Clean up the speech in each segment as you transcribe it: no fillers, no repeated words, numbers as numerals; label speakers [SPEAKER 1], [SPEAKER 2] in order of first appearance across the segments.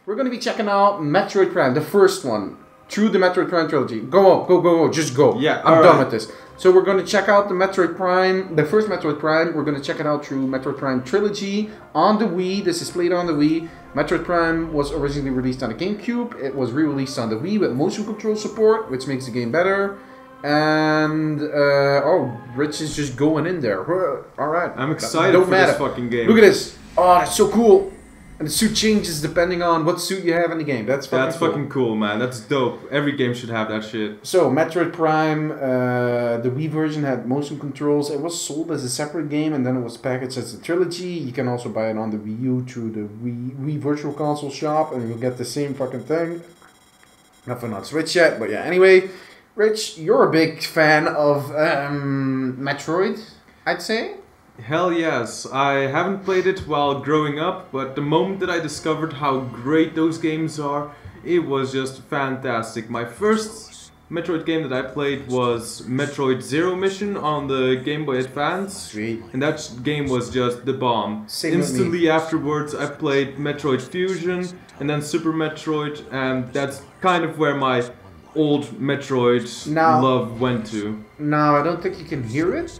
[SPEAKER 1] we're going to be checking out Metroid Prime, the first one, through the Metroid Prime trilogy. Go, just go.
[SPEAKER 2] Yeah,
[SPEAKER 1] I'm done with this. So we're going to check out the Metroid Prime, the first Metroid Prime. We're going to check it out through Metroid Prime Trilogy on the Wii. This is played on the Wii. Metroid Prime was originally released on the GameCube. It was re-released on the Wii with motion control support, which makes the game better. And, oh, Rich is just going in there. Alright.
[SPEAKER 2] I'm excited for this fucking game.
[SPEAKER 1] Look at this. Oh, that's so cool. And the suit changes depending on what suit you have in the game. That's
[SPEAKER 2] fucking cool, man. That's dope. Every game should have that shit.
[SPEAKER 1] So, Metroid Prime, the Wii version had motion controls. It was sold as a separate game and then it was packaged as a trilogy. You can also buy it on the Wii U through the Wii Virtual Console shop and you'll get the same fucking thing. Nothing on Switch yet, but yeah. Anyway, Rich, you're a big fan of Metroid, I'd say.
[SPEAKER 2] Hell yes. I haven't played it while growing up, but the moment that I discovered how great those games are, it was just fantastic. My first Metroid game that I played was Metroid Zero Mission on the Game Boy Advance.
[SPEAKER 1] Sweet.
[SPEAKER 2] And that game was just the bomb.
[SPEAKER 1] Same
[SPEAKER 2] Instantly afterwards I played Metroid Fusion and then Super Metroid, and that's kind of where my old Metroid love went to.
[SPEAKER 1] Now, I don't think you can hear it.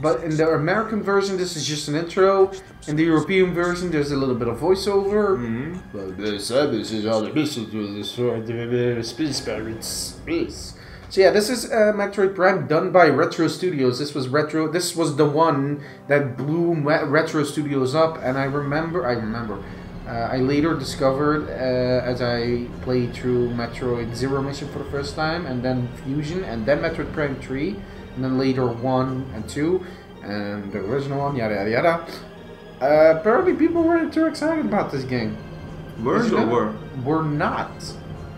[SPEAKER 1] But in the American version, this is just an intro. In the European version, there's a little bit of voiceover. This is all the business to destroy the space pirates. So yeah, this is Metroid Prime done by Retro Studios. This was the one that blew Retro Studios up, and I later discovered as I played through Metroid Zero Mission for the first time, and then Fusion, and then Metroid Prime 3. And then later 1 and 2, and the original one, yada yada yada. Apparently people weren't too excited about this game. Were not.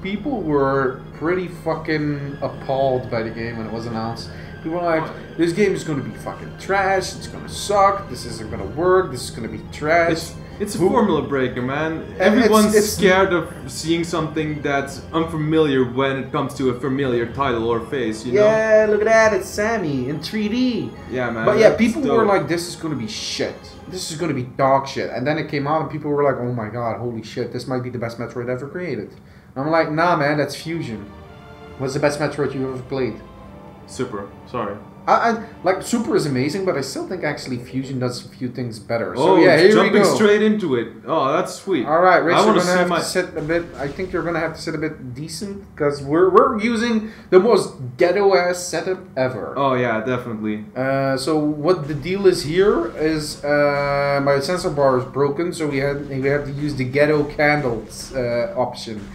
[SPEAKER 1] People were pretty fucking appalled by the game when it was announced. People were like, this game is going to be fucking trash, it's going to suck, this isn't going to work, this is going to be trash.
[SPEAKER 2] It's a formula breaker, man. Everyone's scared of seeing something that's unfamiliar when it comes to a familiar title or face, you know?
[SPEAKER 1] Yeah, look at that, it's Sammy in 3D.
[SPEAKER 2] Yeah, man.
[SPEAKER 1] But yeah, people were like, this is going to be shit. This is going to be dog shit. And then it came out and people were like, oh my god, holy shit, this might be the best Metroid ever created. And I'm like, nah man, that's Fusion. What's the best Metroid you ever played?
[SPEAKER 2] Super, sorry.
[SPEAKER 1] Like, Super is amazing, but I still think actually Fusion does a few things better.
[SPEAKER 2] Oh,
[SPEAKER 1] so yeah, here
[SPEAKER 2] jumping
[SPEAKER 1] we go.
[SPEAKER 2] Straight into it. Oh, that's sweet.
[SPEAKER 1] Alright, Rich, you're gonna have to sit a bit. I think you're gonna have to sit a bit decent because we're using the most ghetto-ass setup ever.
[SPEAKER 2] Oh yeah, definitely.
[SPEAKER 1] So what the deal is here is my sensor bar is broken, so we have to use the ghetto candles option.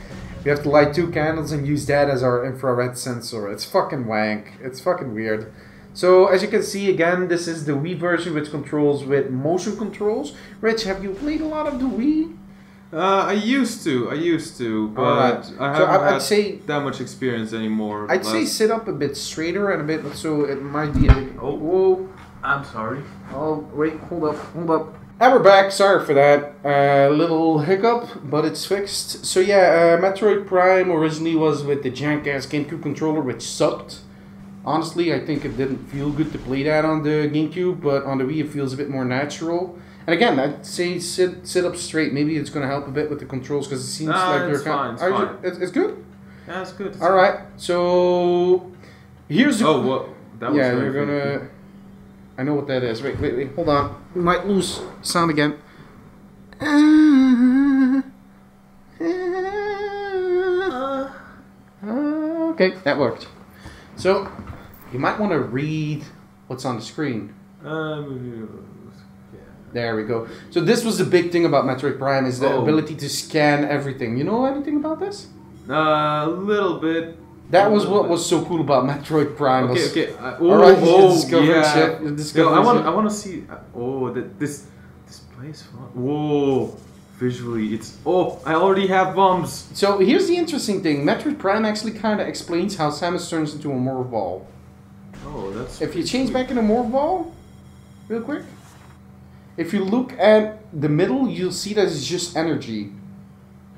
[SPEAKER 1] We have to light 2 candles and use that as our infrared sensor. It's fucking wank. It's fucking weird. So, as you can see, again, this is the Wii version which controls with motion controls. Rich, have you played a lot of the Wii?
[SPEAKER 2] I used to, but I haven't had that much experience anymore.
[SPEAKER 1] I'd say sit up a bit straighter and a bit, so it might be a... Oh, whoa.
[SPEAKER 2] I'm sorry.
[SPEAKER 1] Oh, wait, hold up. And we're back, sorry for that little hiccup, but it's fixed. So yeah, Metroid Prime originally was with the jank-ass GameCube controller, which sucked. Honestly, I think it didn't feel good to play that on the GameCube, but on the Wii it feels a bit more natural. And again, I'd say sit up straight. Maybe it's going to help a bit with the controls, because it seems like you're
[SPEAKER 2] fine.
[SPEAKER 1] It's good?
[SPEAKER 2] Yeah, it's good.
[SPEAKER 1] Alright, so here's the...
[SPEAKER 2] Oh, what? That was
[SPEAKER 1] you're going to... I know what that is. Wait, hold on. We might lose sound again. Okay, that worked. So, you might want to read what's on the screen. There we go. So this was the big thing about Metroid Prime, is the ability to scan everything. You know anything about this?
[SPEAKER 2] A little bit.
[SPEAKER 1] That was what was so cool about Metroid Prime.
[SPEAKER 2] Okay.
[SPEAKER 1] Yeah.
[SPEAKER 2] I want to see. This place. Whoa. Visually, it's... Oh, I already have bombs.
[SPEAKER 1] So here's the interesting thing. Metroid Prime actually kind of explains how Samus turns into a morph ball.
[SPEAKER 2] Oh, that's...
[SPEAKER 1] If you change back in a morph ball, real quick. If you look at the middle, you'll see that it's just energy.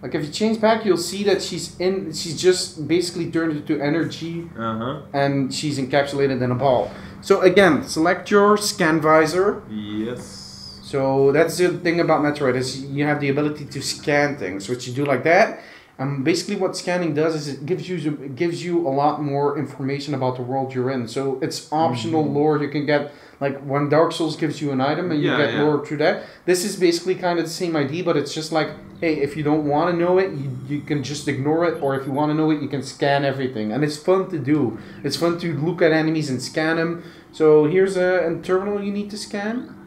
[SPEAKER 1] Like if you change back, you'll see that she's just basically turned into energy. And she's encapsulated in a ball. So again, select your scan visor.
[SPEAKER 2] Yes.
[SPEAKER 1] So that's the thing about Metroid is you have the ability to scan things, which you do like that. And basically, what scanning does is it gives you a lot more information about the world you're in. So it's optional lore you can get. Like when Dark Souls gives you an item and you get lore through that. This is basically kind of the same idea, but it's just like, hey, if you don't want to know it, you can just ignore it, or if you want to know it, you can scan everything, and it's fun to do. It's fun to look at enemies and scan them. So here's a terminal you need to scan.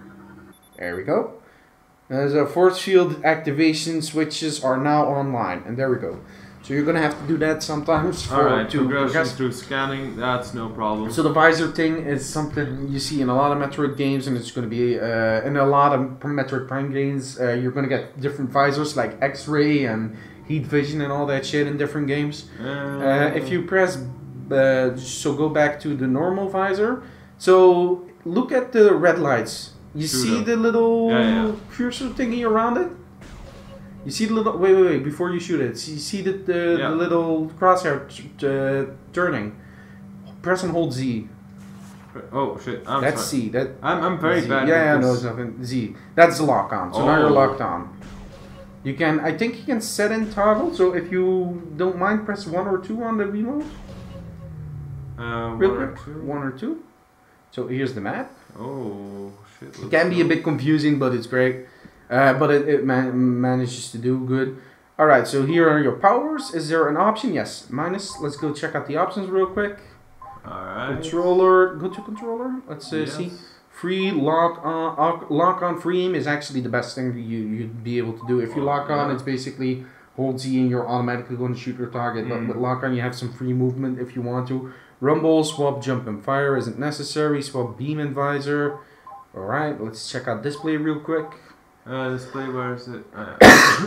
[SPEAKER 1] There we go. There's a force field activation switches are now online, and there we go. So you're gonna have to do that sometimes.
[SPEAKER 2] Alright, progression through scanning, that's no problem.
[SPEAKER 1] So the visor thing is something you see in a lot of Metroid games, and it's gonna be in a lot of Metroid Prime games. You're gonna get different visors like X-ray and heat vision and all that shit in different games. If you press, so go back to the normal visor. So look at the red lights. You see the little cursor thingy around it? You see the little... Wait, before you shoot it. You see the little crosshair turning. Press and hold Z.
[SPEAKER 2] Oh, shit.
[SPEAKER 1] That's
[SPEAKER 2] sorry.
[SPEAKER 1] C.
[SPEAKER 2] I'm very
[SPEAKER 1] Z.
[SPEAKER 2] bad
[SPEAKER 1] Yeah,
[SPEAKER 2] at
[SPEAKER 1] no,
[SPEAKER 2] this.
[SPEAKER 1] it's nothing. Z. That's the lock on. So now you're locked on. You can... I think you can set in toggle. So if you don't mind, press 1 or 2 on the remote. Real quick. 1 or 2. So here's the map.
[SPEAKER 2] Oh, shit.
[SPEAKER 1] It can be a bit confusing, but it's great. But it manages to do good. Alright, so here are your powers. Is there an option? Yes. Minus. Let's go check out the options real quick.
[SPEAKER 2] Alright.
[SPEAKER 1] Controller. Go to controller. Let's see. Free lock on free aim is actually the best thing that you'd be able to do. If you lock on, it's basically hold Z and you're automatically going to shoot your target. But with lock on, you have some free movement if you want to. Rumble, swap, jump, and fire isn't necessary. Swap, beam, and visor. Alright, let's check out display real quick.
[SPEAKER 2] Display, where is it?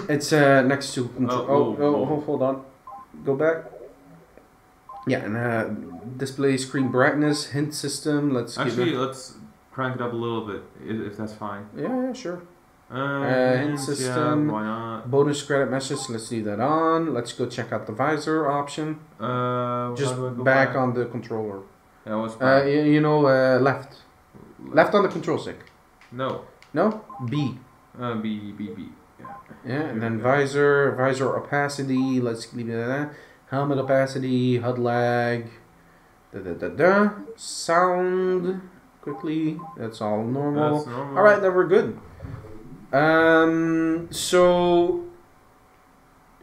[SPEAKER 1] It's next to control. Hold on. Go back. Yeah, and display screen brightness, hint system. Let's
[SPEAKER 2] crank it up a little bit, if that's fine.
[SPEAKER 1] Yeah, sure. Hint system.
[SPEAKER 2] Yeah, why not?
[SPEAKER 1] Bonus credit message. Let's leave that on. Let's go check out the visor option. Just back on the controller.
[SPEAKER 2] Yeah, what's back?
[SPEAKER 1] You know, left. Left on the control stick.
[SPEAKER 2] No.
[SPEAKER 1] No? B.
[SPEAKER 2] B. Yeah.
[SPEAKER 1] Yeah, and then visor opacity. Let's leave it at that. Helmet opacity, HUD lag. Sound. Quickly. That's all normal.
[SPEAKER 2] That's normal.
[SPEAKER 1] Alright, then we're good. So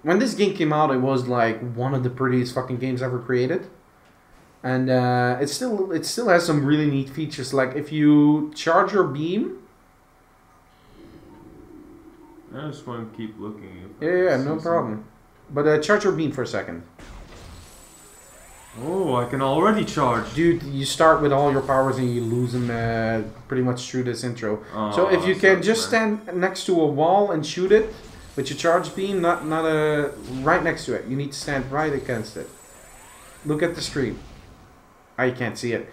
[SPEAKER 1] when this game came out, it was like one of the prettiest fucking games ever created, and it still has some really neat features. Like if you charge your beam,
[SPEAKER 2] I just want to keep looking.
[SPEAKER 1] Yeah, no problem. But charge your beam for a second.
[SPEAKER 2] Oh, I can already charge.
[SPEAKER 1] Dude, you start with all your powers and you lose them pretty much through this intro. So if you can just stand next to a wall and shoot it with your charge beam, not right next to it. You need to stand right against it. Look at the screen. I can't see it.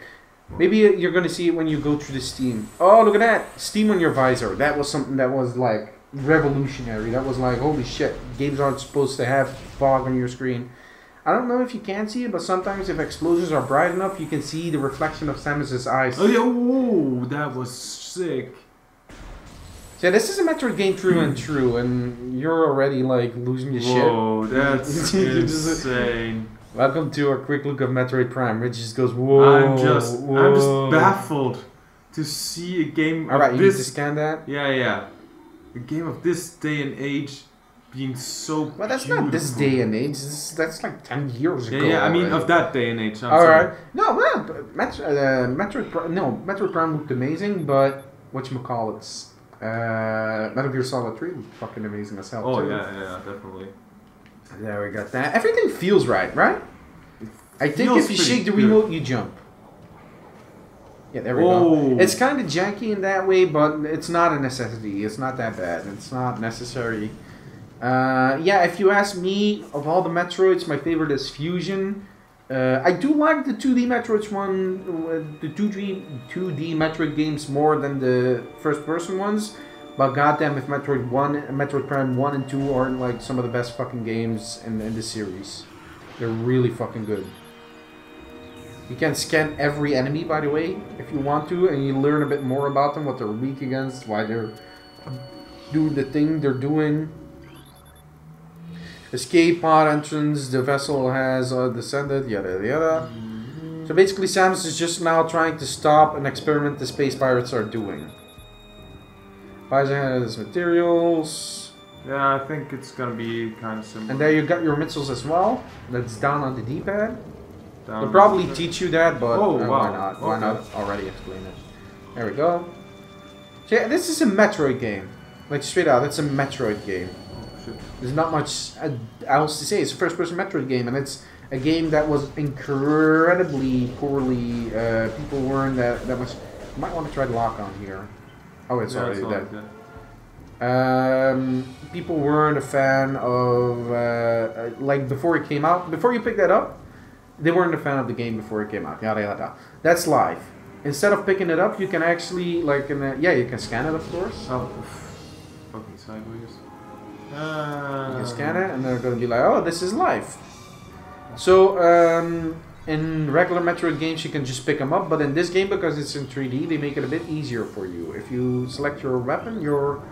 [SPEAKER 1] Maybe you're going to see it when you go through the Steam. Oh, look at that. Steam on your visor. That was something that was like revolutionary. That was like, holy shit. Games aren't supposed to have fog on your screen. I don't know if you can see it, but sometimes if explosions are bright enough, you can see the reflection of Samus's eyes.
[SPEAKER 2] Oh yeah, whoa, that was sick.
[SPEAKER 1] So this is a Metroid game through and through, and you're already like losing your shit.
[SPEAKER 2] Whoa, that's insane.
[SPEAKER 1] Welcome to a quick look of Metroid Prime. Rich just goes, whoa.
[SPEAKER 2] I'm just baffled to see a game.
[SPEAKER 1] Alright, you need to scan that?
[SPEAKER 2] Yeah. A game of this day and age being so
[SPEAKER 1] well, that's not this day and age. That's like 10 years ago.
[SPEAKER 2] Yeah, I mean of that day and age.
[SPEAKER 1] Alright. No, well, Metroid Prime looked amazing, but whatchamacallits, Metal Gear Solid 3 looked fucking amazing as hell, too.
[SPEAKER 2] Yeah, definitely.
[SPEAKER 1] There we got that. Everything feels right? I think if you shake the remote, you jump. Yeah, there we go. It's kind of janky in that way, but it's not a necessity. It's not that bad. It's not necessary. Yeah, if you ask me, of all the Metroids, my favorite is Fusion. I do like the 2D Metroids the 2D Metroid games more than the first-person ones. But goddamn, if Metroid Prime 1 and 2 aren't like some of the best fucking games in the series. They're really fucking good. You can scan every enemy, by the way, if you want to, and you learn a bit more about them, what they're weak against, why they're do the thing they're doing. Escape pod entrance, the vessel has descended, yada yada. So basically Samus is just now trying to stop an experiment the space pirates are doing. Bison has materials.
[SPEAKER 2] Yeah, I think it's gonna be kind of similar.
[SPEAKER 1] And there you got your missiles as well. That's down on the D-pad.
[SPEAKER 2] Down
[SPEAKER 1] They'll probably teach you that, but
[SPEAKER 2] oh, wow.
[SPEAKER 1] why not? Why not already explain it? There we go. So yeah, this is a Metroid game. Like straight out, it's a Metroid game.
[SPEAKER 2] Oh, shit.
[SPEAKER 1] There's not much else to say. It's a first-person Metroid game, and it's a game that was incredibly poorly. People weren't that much. You might want to try the lock on here. Oh, it's already dead. People weren't a fan of like before it came out. Before you pick that up, they weren't a fan of the game before it came out. Yada yada. That's live. Instead of picking it up, you can actually like yeah, you can scan it, of course.
[SPEAKER 2] Oh, fucking sideways.
[SPEAKER 1] You can scan it, and they're gonna be like, oh, this is live. So in regular Metroid games, you can just pick them up, but in this game, because it's in 3D, they make it a bit easier for you. If you select your weapon, your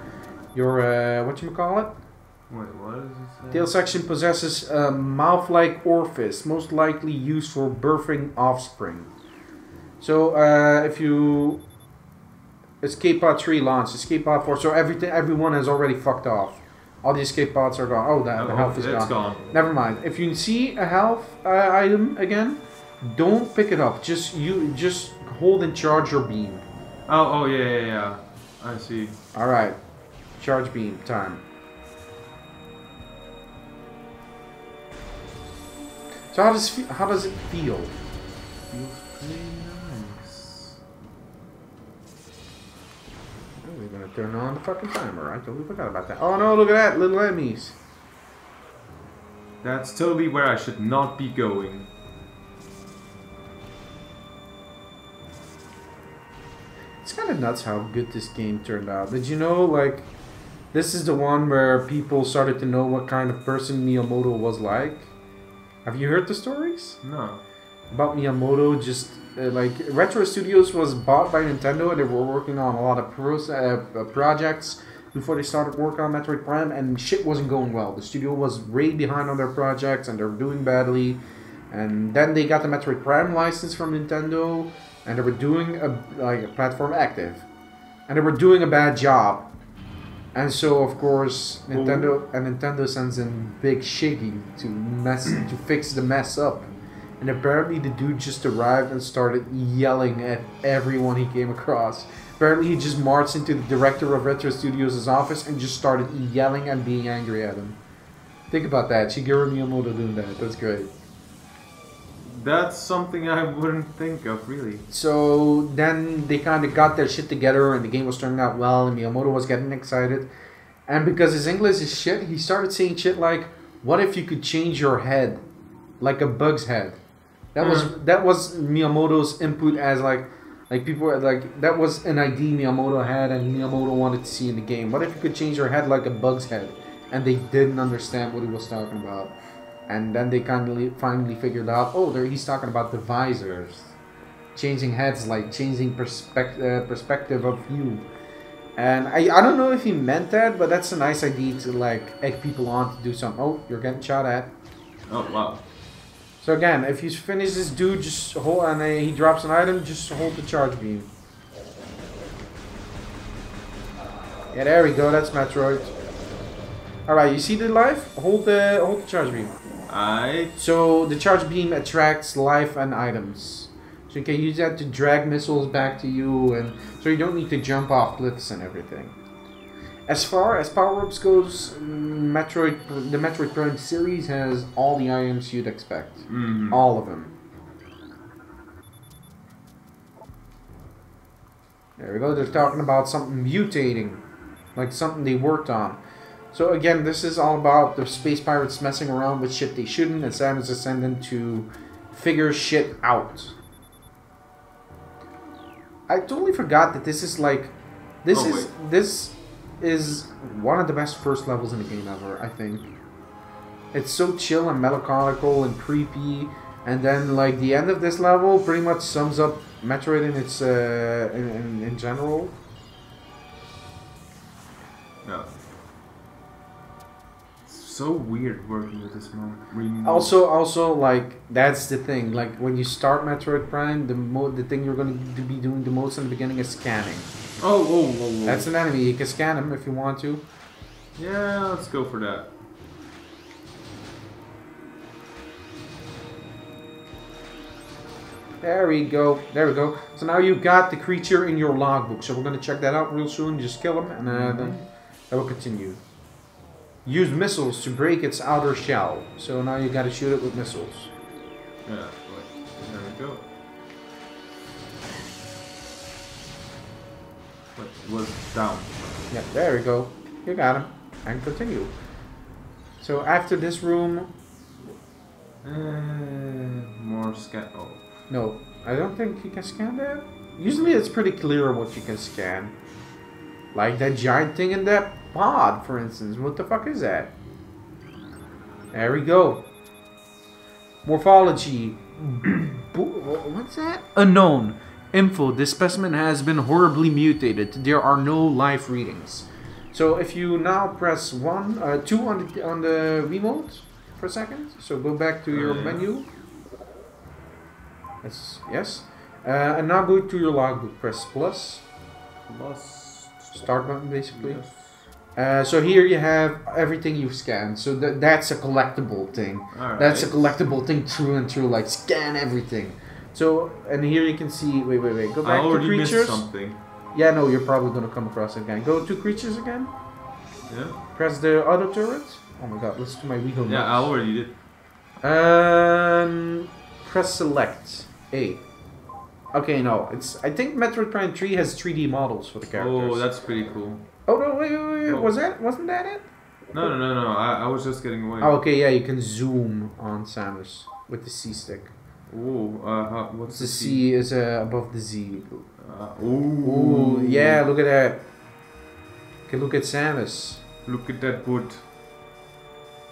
[SPEAKER 1] whatchamacallit?
[SPEAKER 2] Wait, what does it say?
[SPEAKER 1] Tail section possesses a mouth-like orifice, most likely used for birthing offspring. So if you escape pod 3 launch, escape pod 4, so everyone has already fucked off. All the escape pods are gone. Oh, the health is gone. Never mind. If you see a health item again, don't pick it up. Just hold and charge your beam.
[SPEAKER 2] Oh yeah. I see.
[SPEAKER 1] All right, charge beam time. So how does it feel?
[SPEAKER 2] Feels pretty nice.
[SPEAKER 1] Oh, we're gonna turn on the fucking timer. I totally forgot about that. Oh no! Look at that, little enemies.
[SPEAKER 2] That's totally where I should not be going.
[SPEAKER 1] It's kind of nuts how good this game turned out. Did you know, like, this is the one where people started to know what kind of person Miyamoto was like? Have you heard the stories?
[SPEAKER 2] No.
[SPEAKER 1] About Miyamoto, just like Retro Studios was bought by Nintendo, and they were working on a lot of projects before they started working on Metroid Prime, and shit wasn't going well. The studio was way behind on their projects, and they were doing badly. And then they got the Metroid Prime license from Nintendo, and they were doing a platform active, and they were doing a bad job. And so, of course, Nintendo sends in Big Shiggy to fix the mess up. And apparently the dude just arrived and started yelling at everyone he came across. Apparently he just marched into the director of Retro Studios' office and just started yelling and being angry at him. Think about that, Shigeru Miyamoto doing that. That's great.
[SPEAKER 2] That's something I wouldn't think of, really.
[SPEAKER 1] So then they kind of got their shit together, and the game was turning out well, and Miyamoto was getting excited. And because his English is shit, he started saying shit like, "What if you could change your head, like a bug's head?" That was Miyamoto's input as like people were like, that was an idea Miyamoto had, and Miyamoto wanted to see in the game. What if you could change your head like a bug's head? And they didn't understand what he was talking about. And then they finally figured out, oh, he's talking about the visors. Changing heads, like changing perspective of view. And I don't know if he meant that, but that's a nice idea to like egg people on to do something. Oh, you're getting shot at.
[SPEAKER 2] Oh, wow.
[SPEAKER 1] So again, if you finish this dude, just hold, and he drops an item, just hold the charge beam. Yeah, there we go, that's Metroid. Alright, you see the life? Hold the charge beam. So the charge beam attracts life and items. So you can use that to drag missiles back to you, and so you don't need to jump off cliffs and everything. As far as power-ups goes, the Metroid Prime series has all the items you'd expect.
[SPEAKER 2] Mm-hmm.
[SPEAKER 1] All of them. There we go, they're talking about something mutating. Like something they worked on. So again, this is all about the space pirates messing around with shit they shouldn't, and Samus Ascendant to figure shit out. I totally forgot that this is like... This is one of the best first levels in the game ever, I think. It's so chill and melancholical and creepy, and then like the end of this level pretty much sums up Metroid in its in general.
[SPEAKER 2] Yeah. So weird working with this remote.
[SPEAKER 1] Also, like that's the thing. Like when you start Metroid Prime, the thing you're going to be doing the most in the beginning is scanning.
[SPEAKER 2] Oh.
[SPEAKER 1] That's an enemy. You can scan him if you want to.
[SPEAKER 2] Yeah, let's go for that.
[SPEAKER 1] There we go. There we go. So now you got the creature in your logbook. So we're going to check that out real soon. Just kill him and then I will continue. Use missiles to break its outer shell. So now you got to shoot it with missiles.
[SPEAKER 2] Yeah, there we go. What was down?
[SPEAKER 1] Yeah, there we go. You got him. And continue. So after this room...
[SPEAKER 2] more scan... Oh.
[SPEAKER 1] No, I don't think you can scan that. Usually it's pretty clear what you can scan. Like that giant thing in that pod, for instance. What the fuck is that? There we go. Morphology. What's that? Unknown. Info. This specimen has been horribly mutated. There are no live readings. So if you now press 2 on the remote for a second. So go back to your menu. Yes. And now go to your logbook. Press plus. Start button basically.
[SPEAKER 2] Yes.
[SPEAKER 1] So here you have everything you've scanned. So that's a collectible thing.
[SPEAKER 2] Right.
[SPEAKER 1] That's a collectible thing through and through. Like scan everything. So and here you can see. Wait. Go back to creatures.
[SPEAKER 2] Missed something.
[SPEAKER 1] Yeah, no, you're probably gonna come across it again. Go to creatures again.
[SPEAKER 2] Yeah.
[SPEAKER 1] Press the auto turret. Oh my god, listen to my Wego.
[SPEAKER 2] Yeah, I already did.
[SPEAKER 1] Press select. A. Okay, no, I think Metroid Prime 3 has 3D models for the characters.
[SPEAKER 2] Oh, that's pretty cool.
[SPEAKER 1] Oh no, wait.
[SPEAKER 2] Oh.
[SPEAKER 1] Wasn't that it?
[SPEAKER 2] No. I was just getting away.
[SPEAKER 1] Oh, okay, yeah, you can zoom on Samus with the C stick.
[SPEAKER 2] Oh, what's
[SPEAKER 1] The C is above the Z.
[SPEAKER 2] Ooh.
[SPEAKER 1] Yeah, look at that. Okay, look at Samus.
[SPEAKER 2] Look at that boot.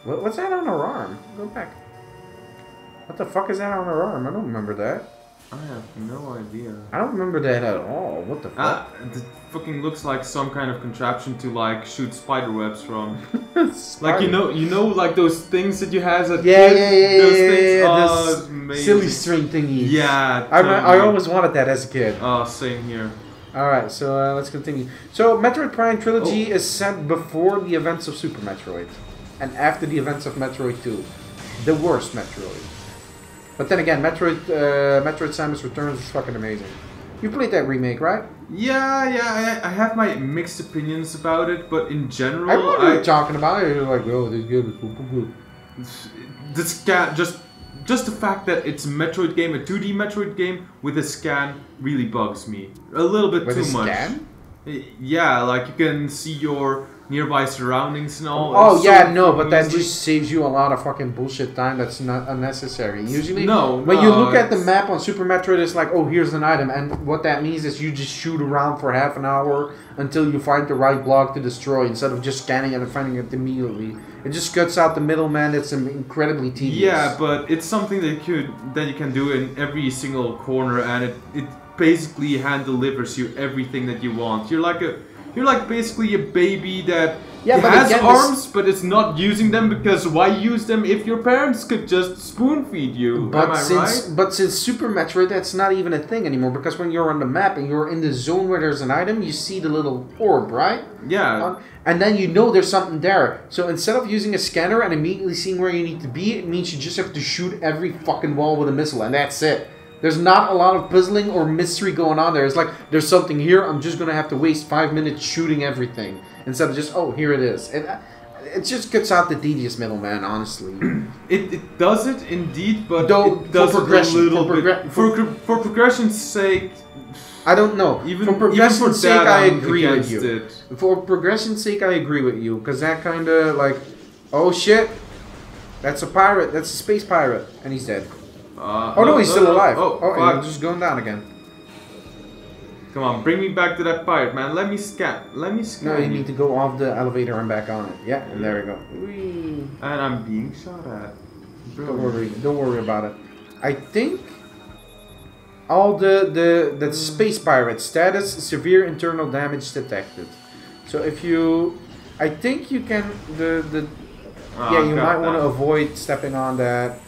[SPEAKER 1] What's that on her arm? Go back. What the fuck is that on her arm? I don't remember that.
[SPEAKER 2] I have no idea.
[SPEAKER 1] I don't remember that at all. What the fuck?
[SPEAKER 2] It fucking looks like some kind of contraption to like shoot spider webs from. Like you know, like those things that you had at kids. Those things.
[SPEAKER 1] Those silly string thingies.
[SPEAKER 2] Yeah.
[SPEAKER 1] Totally. I always wanted that as a kid.
[SPEAKER 2] Oh, same here.
[SPEAKER 1] Alright, so let's continue. So Metroid Prime Trilogy is set before the events of Super Metroid. And after the events of Metroid 2. The worst Metroid. But then again, Metroid Samus Returns is fucking amazing. You played that remake, right?
[SPEAKER 2] Yeah, I have my mixed opinions about it, but in general...
[SPEAKER 1] I remember you talking about it, you're like, oh, this game is super good.
[SPEAKER 2] This just the fact that it's a Metroid game, a 2D Metroid game, with a scan really bugs me. A little bit too much. With a scan? Yeah, like you can see your nearby surroundings and all.
[SPEAKER 1] Oh yeah, no, but that just saves you a lot of fucking bullshit time that's not unnecessary. Usually, when you look at the map on Super Metroid, it's like, oh, here's an item, and what that means is you just shoot around for half an hour until you find the right block to destroy, instead of just scanning it and finding it immediately. It just cuts out the middleman. That's incredibly tedious.
[SPEAKER 2] Yeah, but it's something that you can do in every single corner, and it basically hand delivers you everything that you want. You're like basically a baby that has arms, but it's not using them, because why use them if your parents could just spoon feed you? But
[SPEAKER 1] since Super Metroid, that's not even a thing anymore, because when you're on the map and you're in the zone where there's an item, you see the little orb, right?
[SPEAKER 2] Yeah.
[SPEAKER 1] And then you know there's something there. So instead of using a scanner and immediately seeing where you need to be, it means you just have to shoot every fucking wall with a missile, and that's it. There's not a lot of puzzling or mystery going on there. It's like, there's something here, I'm just going to have to waste 5 minutes shooting everything. Instead of just, oh, here it is. It just cuts out the tedious middleman, honestly.
[SPEAKER 2] It does it, indeed, but
[SPEAKER 1] it does it a little bit.
[SPEAKER 2] For progression's sake...
[SPEAKER 1] I don't know. For progression's sake, I agree with you.
[SPEAKER 2] It.
[SPEAKER 1] For progression's sake, I agree with you. Because that kind of, like, oh shit, that's a pirate, that's a space pirate. And he's dead. Oh no, he's still alive. Oh, he's just going down again.
[SPEAKER 2] Come on, bring me back to that pirate, man. Let me scan.
[SPEAKER 1] No, you need to go off the elevator and back on it. Yeah, and there we go. Whee.
[SPEAKER 2] And I'm being shot at.
[SPEAKER 1] Don't worry about it. I think all the space pirate status, severe internal damage detected. So if you I think you can the
[SPEAKER 2] Oh,
[SPEAKER 1] yeah, you
[SPEAKER 2] got
[SPEAKER 1] might want to
[SPEAKER 2] that.
[SPEAKER 1] avoid stepping on that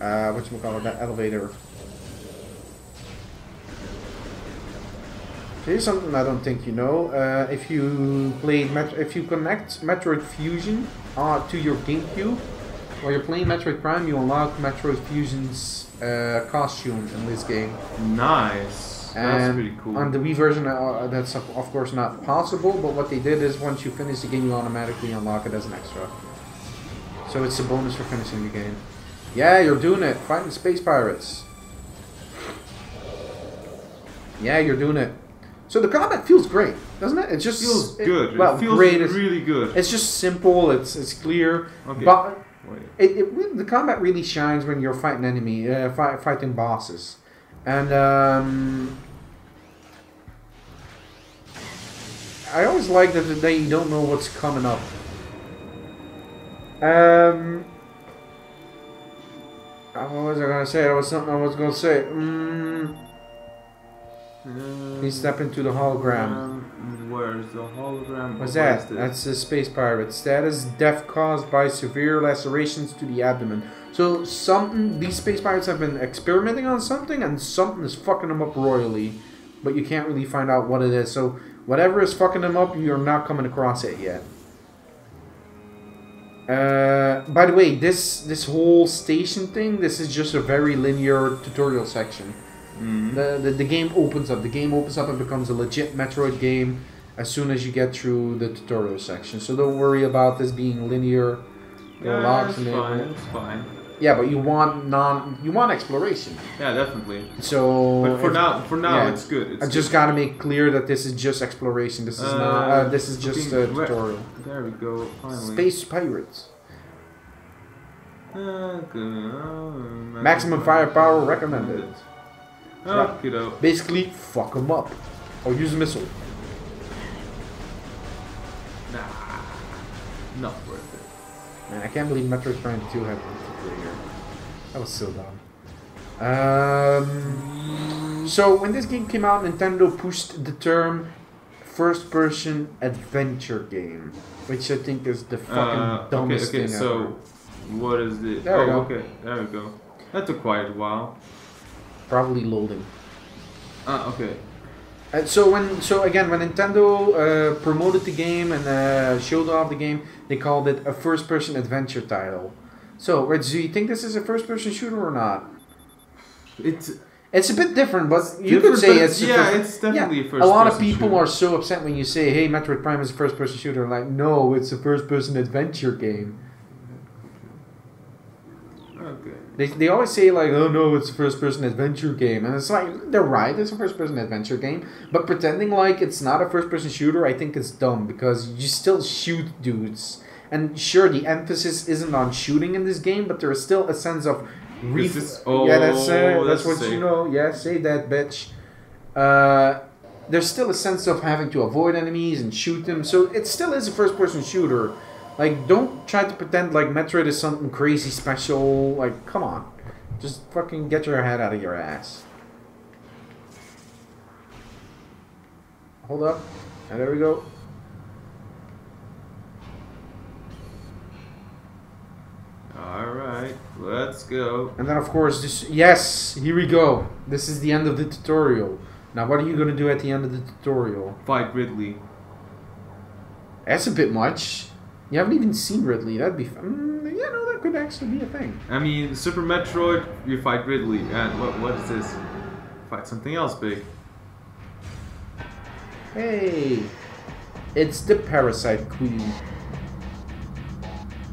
[SPEAKER 1] whatchamacallit, that elevator. Here's something I don't think you know. If you if you connect Metroid Fusion to your GameCube, while you're playing Metroid Prime, you unlock Metroid Fusion's costume in this game.
[SPEAKER 2] Nice. That's
[SPEAKER 1] And
[SPEAKER 2] pretty cool.
[SPEAKER 1] on the Wii version, that's of course not possible. But what they did is once you finish the game, you automatically unlock it as an extra. So it's a bonus for finishing the game. Yeah, you're doing it. Fighting space pirates. Yeah, you're doing it. So the combat feels great, doesn't it? It just
[SPEAKER 2] feels good.
[SPEAKER 1] Well,
[SPEAKER 2] it feels
[SPEAKER 1] great.
[SPEAKER 2] really good.
[SPEAKER 1] It's just simple. It's clear.
[SPEAKER 2] Okay.
[SPEAKER 1] But
[SPEAKER 2] Wait.
[SPEAKER 1] the combat really shines when you're fighting fighting bosses, and I always like that they don't know what's coming up. What was I gonna say? There was something I was gonna say. Please step into the hologram.
[SPEAKER 2] Where's the hologram?
[SPEAKER 1] What's that? That's the space pirate. Status: death caused by severe lacerations to the abdomen. So these space pirates have been experimenting on something, and something is fucking them up royally, but you can't really find out what it is. So whatever is fucking them up, you're not coming across it yet. By the way, this whole station thing, this is just a very linear tutorial section. The game opens up. The game opens up and becomes a legit Metroid game as soon as you get through the tutorial section. So don't worry about this being linear.
[SPEAKER 2] Yeah, it's fine. It's fine.
[SPEAKER 1] Yeah, but you want exploration.
[SPEAKER 2] Yeah, definitely.
[SPEAKER 1] So,
[SPEAKER 2] but for now, yeah, it's good.
[SPEAKER 1] I just gotta make clear that this is just exploration. This is not. This is just a tutorial.
[SPEAKER 2] There we go. Finally.
[SPEAKER 1] Space pirates. Maximum firepower recommended.
[SPEAKER 2] Right.
[SPEAKER 1] Basically, fuck them up, or use a missile.
[SPEAKER 2] Nah, not worth it.
[SPEAKER 1] Man, I can't believe Metroid Prime 2 had multiplayer here. That was so dumb. So when this game came out, Nintendo pushed the term first-person adventure game, which I think is the fucking dumbest thing ever.
[SPEAKER 2] So what is it?
[SPEAKER 1] There we go.
[SPEAKER 2] Okay, there we go. That took quite a while.
[SPEAKER 1] Probably loading.
[SPEAKER 2] Okay.
[SPEAKER 1] So again, when Nintendo promoted the game and showed off the game, they called it a first-person adventure title. So, Rich, do you think this is a first-person shooter or not? It's a bit different, but you could say it's
[SPEAKER 2] it's definitely a first-person.
[SPEAKER 1] A lot of people
[SPEAKER 2] shooter.
[SPEAKER 1] are so upset when you say, "Hey, Metroid Prime is a first-person shooter." Like, no, it's a first-person adventure game.
[SPEAKER 2] Okay.
[SPEAKER 1] They always say like, oh no, it's a first-person adventure game, and it's like they're right, it's a first-person adventure game, but pretending like it's not a first-person shooter, I think it's dumb because you still shoot dudes, and sure, the emphasis isn't on shooting in this game, but there is still a sense of that's what you know. Yeah, say that, bitch. There's still a sense of having to avoid enemies and shoot them, so it still is a first-person shooter. Like, don't try to pretend like Metroid is something crazy special. Like, come on. Just fucking get your head out of your ass. Hold up. And there we go.
[SPEAKER 2] Alright, let's go.
[SPEAKER 1] And then, of course, this... Yes! Here we go. This is the end of the tutorial. Now, what are you going to do at the end of the tutorial?
[SPEAKER 2] Fight Ridley.
[SPEAKER 1] That's a bit much. You haven't even seen Ridley. That'd be fun. Yeah, no, that could actually be a thing.
[SPEAKER 2] I mean, Super Metroid, you fight Ridley, and what is this? Fight something else big.
[SPEAKER 1] Hey, it's the Parasite Queen.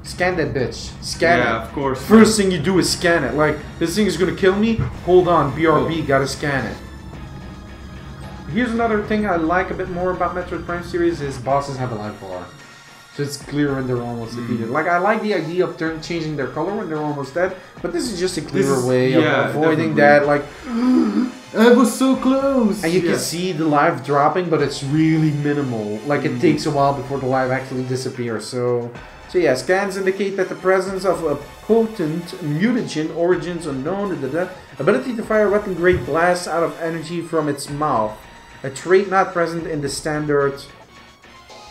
[SPEAKER 1] Scan that bitch. Scan it.
[SPEAKER 2] Yeah, of course.
[SPEAKER 1] First thing you do is scan it. Like, this thing is gonna kill me? Hold on, BRB, gotta scan it. Here's another thing I like a bit more about Metroid Prime series is bosses have a life bar. So it's clear when they're almost defeated. Like, I like the idea of changing their color when they're almost dead, but this is just a clearer way of avoiding that. Like,
[SPEAKER 2] I was so close!
[SPEAKER 1] And you can see the life dropping, but it's really minimal. Like, it takes a while before the life actually disappears. So yeah, scans indicate that the presence of a potent mutagen, origins unknown, ability to fire weapon-grade blasts out of energy from its mouth. A trait not present in the standard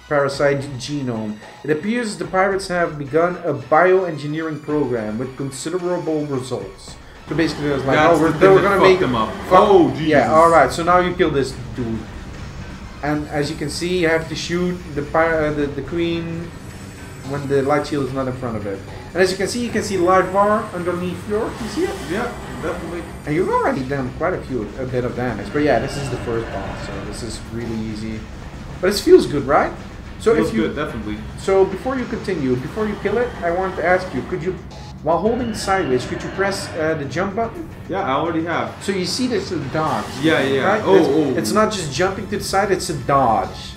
[SPEAKER 1] parasite genome. It appears the pirates have begun a bioengineering program with considerable results. So basically, it was like,
[SPEAKER 2] That's
[SPEAKER 1] they were gonna make
[SPEAKER 2] them up. Oh, Jesus.
[SPEAKER 1] Yeah, all right. So now you kill this dude, and as you can see, you have to shoot the queen when the light shield is not in front of it. And as you can see live bar underneath yours. You see it?
[SPEAKER 2] Yeah, definitely.
[SPEAKER 1] And you've already done quite a bit of damage. But yeah, this is the first boss, so this is really easy. But it feels good, right? So
[SPEAKER 2] feels good, definitely.
[SPEAKER 1] So before you continue, before you kill it, I want to ask you, could you, while holding sideways, could you press the jump button?
[SPEAKER 2] Yeah, I already have.
[SPEAKER 1] So you see this is a dodge.
[SPEAKER 2] Yeah, yeah.
[SPEAKER 1] Right? It's not just jumping to the side, it's a dodge.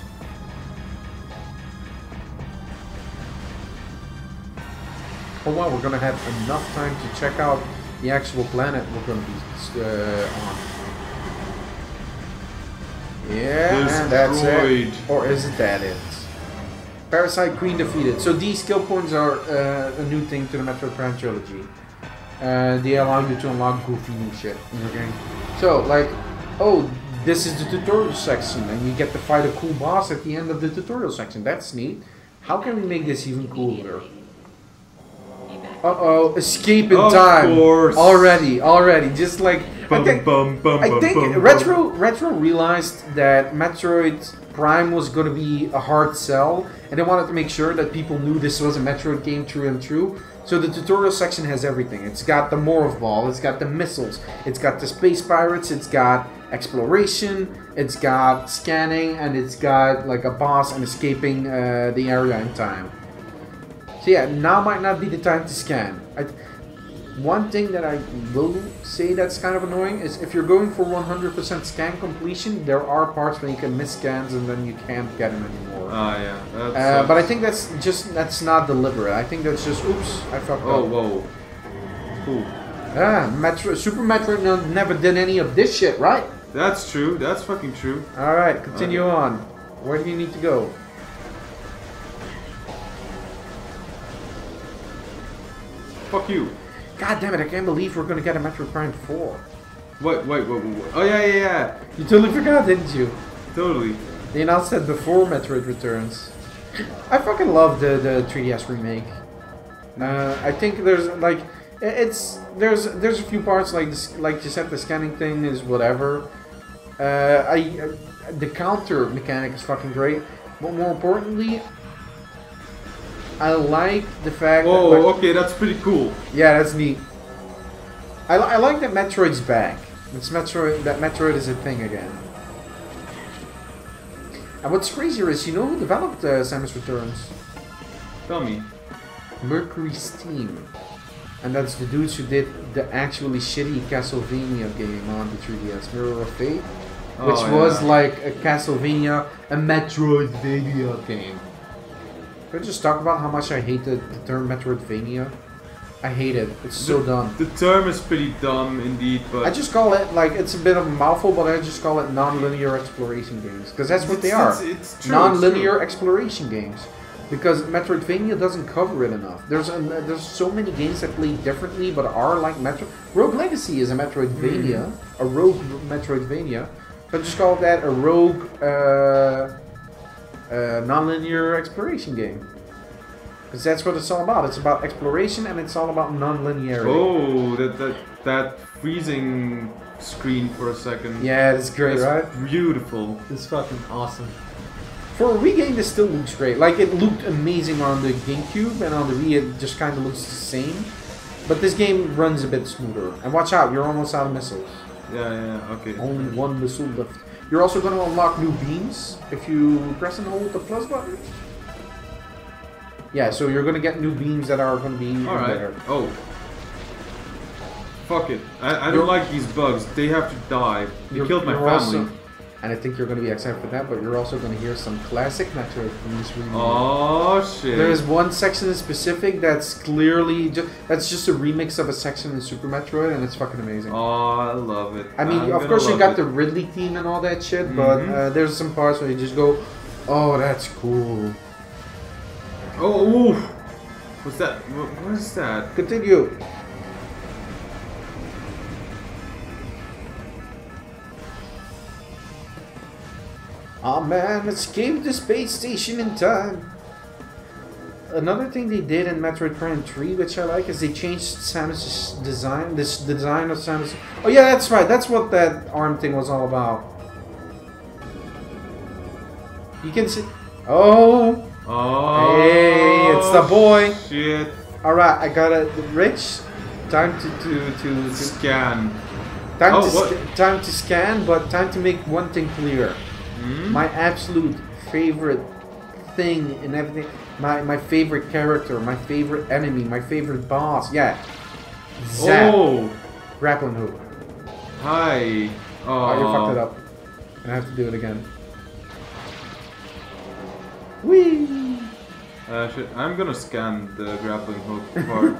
[SPEAKER 1] Oh wow, we're gonna have enough time to check out the actual planet we're gonna be on. Yeah, and that's it. Or is that it? Parasite Queen defeated. So these skill points are a new thing to the Metroid Prime Trilogy. They allow you to unlock goofy new shit in your game. So, like, oh, this is the tutorial section, and you get to fight a cool boss at the end of the tutorial section. That's neat. How can we make this even cooler? Uh-oh, escape in time. Of course. Already. Just like, I think Retro realized that Metroid Prime was going to be a hard sell, and they wanted to make sure that people knew this was a Metroid game true and true. So the tutorial section has everything. It's got the Morph Ball, it's got the missiles, it's got the space pirates, it's got exploration, it's got scanning, and it's got like a boss and escaping the area in time. So yeah, now might not be the time to scan. One thing that I will say that's kind of annoying is if you're going for 100% scan completion, there are parts where you can miss scans and then you can't get them anymore.
[SPEAKER 2] Ah, yeah.
[SPEAKER 1] But I think that's not deliberate. I think that's just, oops, I fucked up.
[SPEAKER 2] Oh, whoa. Cool.
[SPEAKER 1] Super Metroid never did any of this shit, right?
[SPEAKER 2] That's true. That's fucking true.
[SPEAKER 1] Alright, continue on. Where do you need to go?
[SPEAKER 2] Fuck you.
[SPEAKER 1] God damn it, I can't believe we're gonna get a Metroid Prime 4.
[SPEAKER 2] Wait. Oh, yeah.
[SPEAKER 1] You totally forgot, didn't you?
[SPEAKER 2] Totally.
[SPEAKER 1] They announced that before Metroid Returns. I fucking love the 3DS remake. I think there's like there's a few parts like this, like you said, the scanning thing is whatever. The counter mechanic is fucking great, but more importantly, I like the fact.
[SPEAKER 2] Oh,
[SPEAKER 1] that, like,
[SPEAKER 2] okay, that's pretty cool.
[SPEAKER 1] Yeah, that's neat. I like that Metroid's back. Metroid is a thing again. And what's crazier is, you know who developed Samus Returns?
[SPEAKER 2] Tell me.
[SPEAKER 1] Mercury Steam. And that's the dudes who did the actually shitty Castlevania game on the 3DS, Mirror of Fate. Which was like a Castlevania, a Metroidvania game. Can I just talk about how much I hate the term Metroidvania? I hate it. It's so dumb.
[SPEAKER 2] The term is pretty dumb indeed, but...
[SPEAKER 1] I just call it, like, it's a bit of a mouthful, but I just call it non-linear exploration games. Because that's what they are.
[SPEAKER 2] It's true.
[SPEAKER 1] Non-linear exploration games. Because Metroidvania doesn't cover it enough. There's so many games that play differently, but are like Metroid... Rogue Legacy is a Metroidvania. A rogue Metroidvania. So I just call that a rogue... non-linear exploration game. Because that's what it's all about. It's about exploration and it's all about non-linearity.
[SPEAKER 2] Oh, that freezing screen for a second.
[SPEAKER 1] Yeah, it's great, right?
[SPEAKER 2] Beautiful.
[SPEAKER 1] It's fucking awesome. For a Wii game, this still looks great. Like, it looked amazing on the GameCube, and on the Wii it just kind of looks the same. But this game runs a bit smoother. And watch out, you're almost out of missiles.
[SPEAKER 2] Yeah, okay.
[SPEAKER 1] Only one missile left. You're also going to unlock new beams if you press and hold the plus button. Yeah, so you're going to get new beams that are going to be better.
[SPEAKER 2] Oh. Fuck it. I don't like these bugs. They have to die. They killed my family.
[SPEAKER 1] And I think you're going to be excited for that, but you're also going to hear some classic Metroid themes.
[SPEAKER 2] Oh shit!
[SPEAKER 1] There's one section in specific that's clearly that's just a remix of a section in Super Metroid, and it's fucking amazing.
[SPEAKER 2] Oh, I love it.
[SPEAKER 1] I mean, of course you got the Ridley theme and all that shit, but there's some parts where you just go, "Oh, that's cool."
[SPEAKER 2] Oh, oof. What's that? What is that?
[SPEAKER 1] Continue. Oh man, escape the space station in time. Another thing they did in Metroid Prime 3, which I like, is they changed Samus's design. The design of Samus. Oh yeah, that's right. That's what that arm thing was all about. You can see. Oh.
[SPEAKER 2] Oh.
[SPEAKER 1] Hey, it's the boy.
[SPEAKER 2] Shit.
[SPEAKER 1] All right, I got it. Rich. Time to
[SPEAKER 2] scan.
[SPEAKER 1] Time to scan, but time to make one thing clear. My absolute favorite thing in everything. My favorite character, my favorite enemy, my favorite boss. Yeah. Zap.
[SPEAKER 2] Oh.
[SPEAKER 1] Grappling hook.
[SPEAKER 2] Hi.
[SPEAKER 1] Oh, you fucked it up. I have to do it again. Whee!
[SPEAKER 2] Shit. I'm gonna scan the grappling hook part.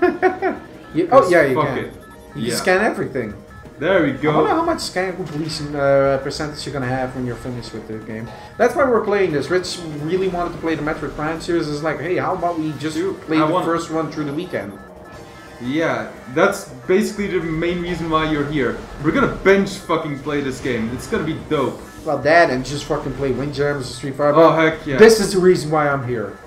[SPEAKER 1] You can. You can scan everything.
[SPEAKER 2] There we
[SPEAKER 1] I
[SPEAKER 2] go.
[SPEAKER 1] wonder how much scan completion percentage you're gonna have when you're finished with the game. That's why we're playing this. Rich really wanted to play the Metroid Prime series. It's like, hey, how about we just play the first one through the weekend?
[SPEAKER 2] Yeah, that's basically the main reason why you're here. We're gonna bench fucking play this game. It's gonna be dope.
[SPEAKER 1] Well, that and just fucking play Windjammers or Street Fighter.
[SPEAKER 2] Oh heck yeah!
[SPEAKER 1] This is the reason why I'm here.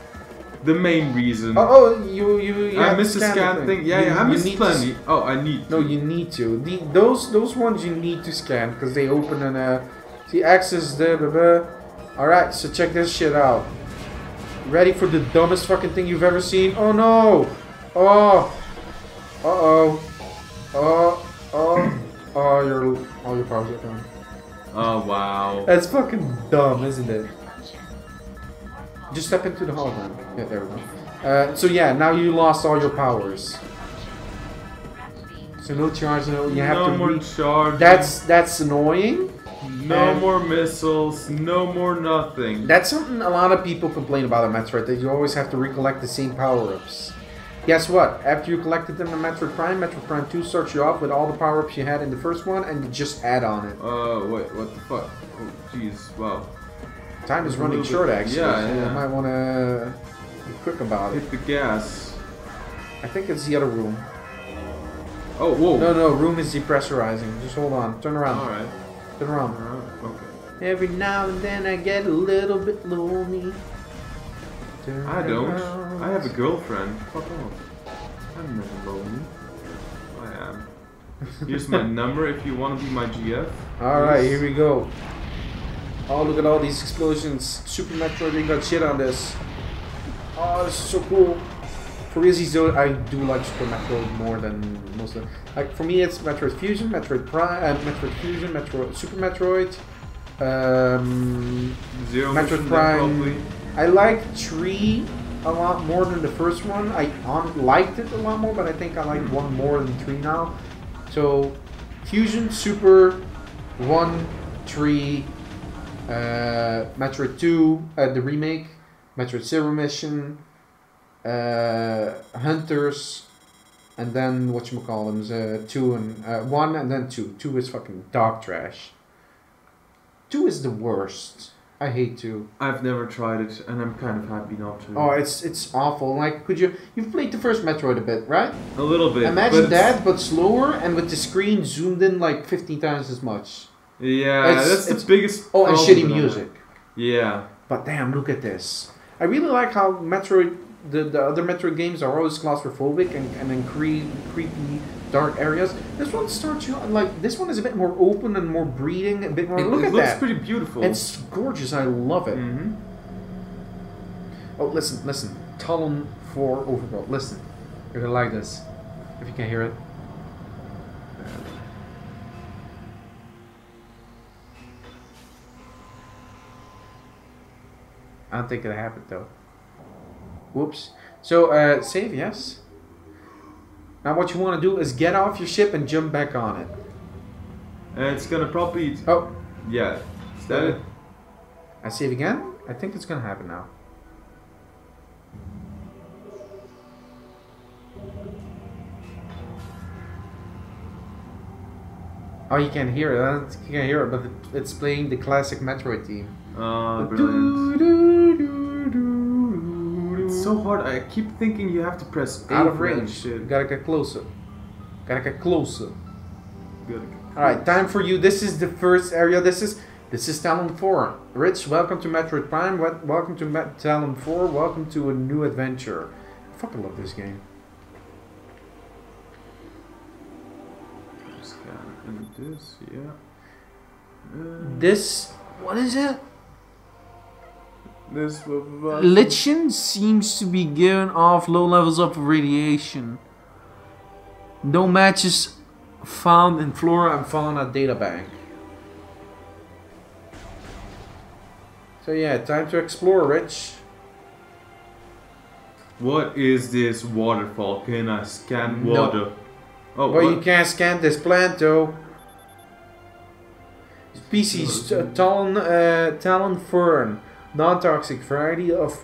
[SPEAKER 2] The main reason.
[SPEAKER 1] You
[SPEAKER 2] I missed the scan thing. Yeah, I missed plenty. Oh, I need to.
[SPEAKER 1] No, you need to. Those ones you need to scan because they open and see access the blah, blah. All right, so check this shit out. Ready for the dumbest fucking thing you've ever seen? Oh no! Oh! Oh! Your powers are gone.
[SPEAKER 2] Oh wow.
[SPEAKER 1] That's fucking dumb, isn't it? Just step into the hologram. Yeah, there we go. So yeah, now you lost all your powers. So no charge, you have to.
[SPEAKER 2] No more charge.
[SPEAKER 1] That's annoying.
[SPEAKER 2] No more missiles. No more nothing.
[SPEAKER 1] That's something a lot of people complain about in Metroid, that you always have to recollect the same power-ups. Guess what? After you collected them in Metroid Prime 2 starts you off with all the power-ups you had in the first one, and you just add on it.
[SPEAKER 2] Wait, what the fuck? Oh, jeez, wow.
[SPEAKER 1] Time is running short, actually.
[SPEAKER 2] Yeah,
[SPEAKER 1] so
[SPEAKER 2] yeah.
[SPEAKER 1] I might want to be quick about it.
[SPEAKER 2] Hit the gas.
[SPEAKER 1] I think it's the other room.
[SPEAKER 2] Oh, whoa.
[SPEAKER 1] No, room is depressurizing. Just hold on. Turn around.
[SPEAKER 2] Alright.
[SPEAKER 1] Turn around.
[SPEAKER 2] Okay.
[SPEAKER 1] Every now and then I get a little bit lonely.
[SPEAKER 2] I don't. I have a girlfriend. Fuck off. I'm never lonely. I am. Here's my number if you want to be my GF.
[SPEAKER 1] Alright, here we go. Oh, look at all these explosions. Super Metroid ain't got shit on this. Oh, this is so cool. For reasons though, I do like Super Metroid more than most of them. Like, for me it's Metroid Fusion, Metroid Prime, Super Metroid,
[SPEAKER 2] Zero
[SPEAKER 1] Metroid Prime. I like 3 a lot more than the first one. I liked it a lot more, but I think I like 1 more than 3 now. So, Fusion, Super, 1, 3, Metroid 2, the remake, Metroid Zero Mission, Hunters, and then whatchamacallums, 2 and 1 and then 2. 2 is fucking dog trash. 2 is the worst. I hate 2.
[SPEAKER 2] I've never tried it, and I'm kind of happy not to.
[SPEAKER 1] Oh, it's awful. Like, you've played the first Metroid a bit, right?
[SPEAKER 2] A little bit.
[SPEAKER 1] Imagine that, but slower, and with the screen zoomed in like 15 times as much.
[SPEAKER 2] Yeah, that's the biggest.
[SPEAKER 1] Oh, and shitty music.
[SPEAKER 2] Yeah.
[SPEAKER 1] But damn, look at this. I really like how Metroid, the other Metroid games are always claustrophobic and in creepy, dark areas. This one starts you like this one is a bit more open and more breathing, a bit more. Look at that. It
[SPEAKER 2] looks pretty beautiful.
[SPEAKER 1] It's gorgeous. I love it.
[SPEAKER 2] Mm-hmm.
[SPEAKER 1] Oh, listen. Talon 4 Overworld. Listen, you're gonna like this. If you can hear it. I don't think it happened though. Whoops. So, save, yes. Now what you want to do is get off your ship and jump back on it.
[SPEAKER 2] And it's gonna probably...
[SPEAKER 1] Oh.
[SPEAKER 2] Yeah. Is that it?
[SPEAKER 1] I save again? I think it's gonna happen now. Oh, you can't hear it. You can't hear it, but it's playing the classic Metroid theme.
[SPEAKER 2] Oh, brilliant. It's so hard. I keep thinking you have to press A
[SPEAKER 1] out of
[SPEAKER 2] for that
[SPEAKER 1] range.
[SPEAKER 2] shit.
[SPEAKER 1] You gotta get closer. Gotta get closer.
[SPEAKER 2] Good.
[SPEAKER 1] Alright, time for you. This is the first area. This is This is Talon 4. Rich, welcome to Metroid Prime. Welcome to Talon 4. Welcome to a new adventure. I fucking love this game.
[SPEAKER 2] Scan and this, yeah.
[SPEAKER 1] This, what is it?
[SPEAKER 2] This was
[SPEAKER 1] Lichen seems to be giving off low levels of radiation. No matches found in flora and fauna data bank. So yeah, time to explore, Rich.
[SPEAKER 2] What is this waterfall? Can I scan water?
[SPEAKER 1] No.
[SPEAKER 2] Oh,
[SPEAKER 1] Well,
[SPEAKER 2] what?
[SPEAKER 1] you can't scan this plant though. Species Talon fern, non-toxic variety of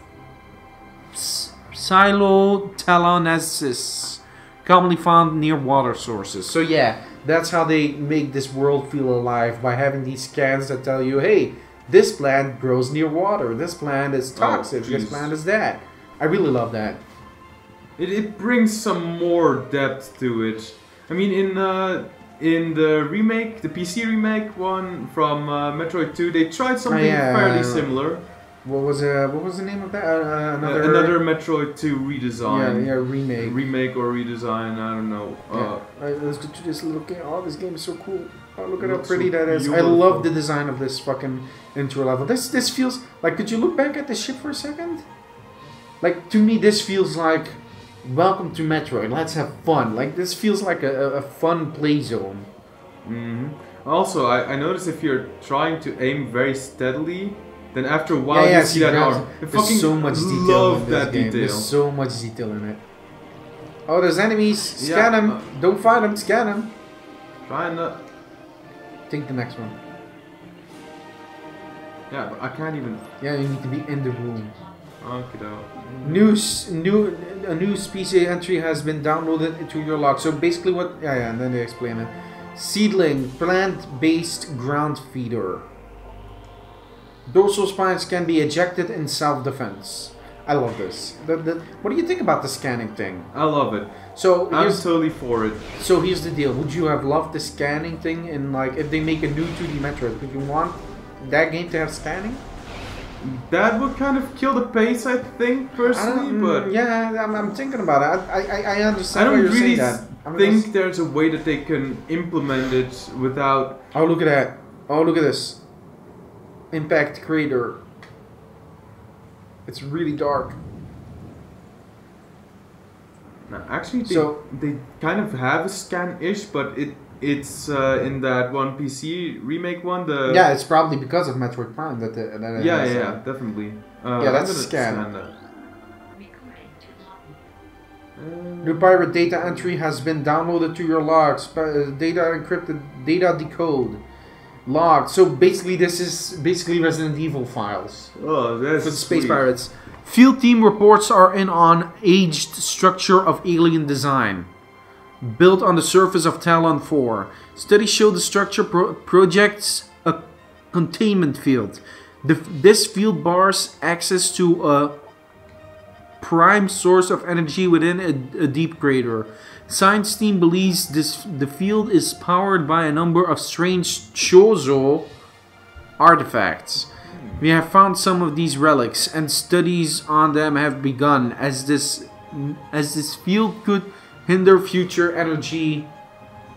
[SPEAKER 1] Psilotalanesis, commonly found near water sources. So yeah, that's how they make this world feel alive, by having these scans that tell you, hey, this plant grows near water, this plant is toxic, this plant is that. I really love that.
[SPEAKER 2] It brings some more depth to it. I mean, in the remake, the PC remake one from Metroid 2, they tried something fairly similar.
[SPEAKER 1] What was the name of that?
[SPEAKER 2] Another Metroid 2 redesign.
[SPEAKER 1] Yeah, remake.
[SPEAKER 2] Remake or redesign, I don't know.
[SPEAKER 1] Alright, let's go to this little game. Oh, this game is so cool. Oh, look at how
[SPEAKER 2] Looks
[SPEAKER 1] pretty
[SPEAKER 2] so
[SPEAKER 1] that is. I
[SPEAKER 2] beautiful.
[SPEAKER 1] love the design of this fucking intro level. This feels like, could you look back at the ship for a second? Like, to me, this feels like, welcome to Metroid, let's have fun. Like, this feels like a fun play zone.
[SPEAKER 2] Also, I noticed if you're trying to aim very steadily, then after a while you see that arm.
[SPEAKER 1] There's so much detail
[SPEAKER 2] love
[SPEAKER 1] in this
[SPEAKER 2] that
[SPEAKER 1] game.
[SPEAKER 2] detail.
[SPEAKER 1] There's so much detail in it. Oh, there's enemies. Scan them. Don't fight them. Scan them.
[SPEAKER 2] Trying to...
[SPEAKER 1] Take the next one.
[SPEAKER 2] Yeah, but I can't even...
[SPEAKER 1] Yeah, you need to be in the room.
[SPEAKER 2] Okay,
[SPEAKER 1] A new species entry has been downloaded into your log. So basically what... Yeah, and then they explain it. Seedling, plant-based ground feeder. Dorsal spines can be ejected in self-defense. I love this. What do you think about the scanning thing?
[SPEAKER 2] I love it.
[SPEAKER 1] So
[SPEAKER 2] I'm totally for it.
[SPEAKER 1] So here's the deal. Would you have loved the scanning thing in, like, if they make a new 2D Metroid, would you want that game to have scanning?
[SPEAKER 2] That would kind of kill the pace, I think, personally, but...
[SPEAKER 1] Yeah, I'm thinking about it. I understand
[SPEAKER 2] I
[SPEAKER 1] why
[SPEAKER 2] don't
[SPEAKER 1] you're
[SPEAKER 2] really
[SPEAKER 1] saying that.
[SPEAKER 2] think there's a way that they can implement it without...
[SPEAKER 1] Oh, look at that. Oh, look at this. Impact crater. It's really dark.
[SPEAKER 2] No, actually, they kind of have a scan-ish, but it's in that one PC remake one.
[SPEAKER 1] Yeah, it's probably because of Metroid Prime that it
[SPEAKER 2] yeah,
[SPEAKER 1] has
[SPEAKER 2] yeah, definitely.
[SPEAKER 1] yeah, that's a scan. New pirate data entry has been downloaded to your logs. Data encrypted, data decode. Logged. So basically, this is Resident Evil files.
[SPEAKER 2] Oh, that's
[SPEAKER 1] for the Space Pirates. Field team reports are in on aged structure of alien design, built on the surface of Talon 4. Studies show the structure projects a containment field. This field bars access to a prime source of energy within a deep crater. Science team believes the field is powered by a number of strange Chozo artifacts. We have found some of these relics, and studies on them have begun, as this field could hinder future energy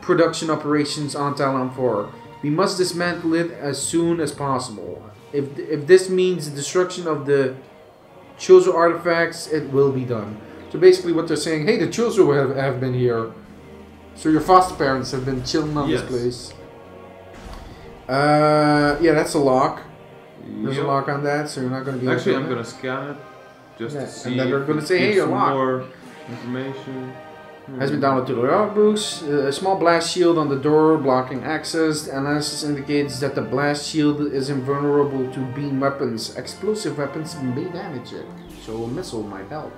[SPEAKER 1] production operations on Talon 4. We must dismantle it as soon as possible. If this means the destruction of the Chozo artifacts, it will be done. So basically what they're saying, hey, the Chozo have been here. So your foster parents have been chilling on this place. Yeah, that's a lock. There's a lock on that, so you're not going to be...
[SPEAKER 2] Actually, I'm going to scan it just to see.
[SPEAKER 1] And then they're going to say, hey, you're locked.
[SPEAKER 2] More information.
[SPEAKER 1] Has been downloaded to the logbooks. A small blast shield on the door blocking access. The analysis indicates that the blast shield is invulnerable to beam weapons. Explosive weapons may damage it, so a missile might help.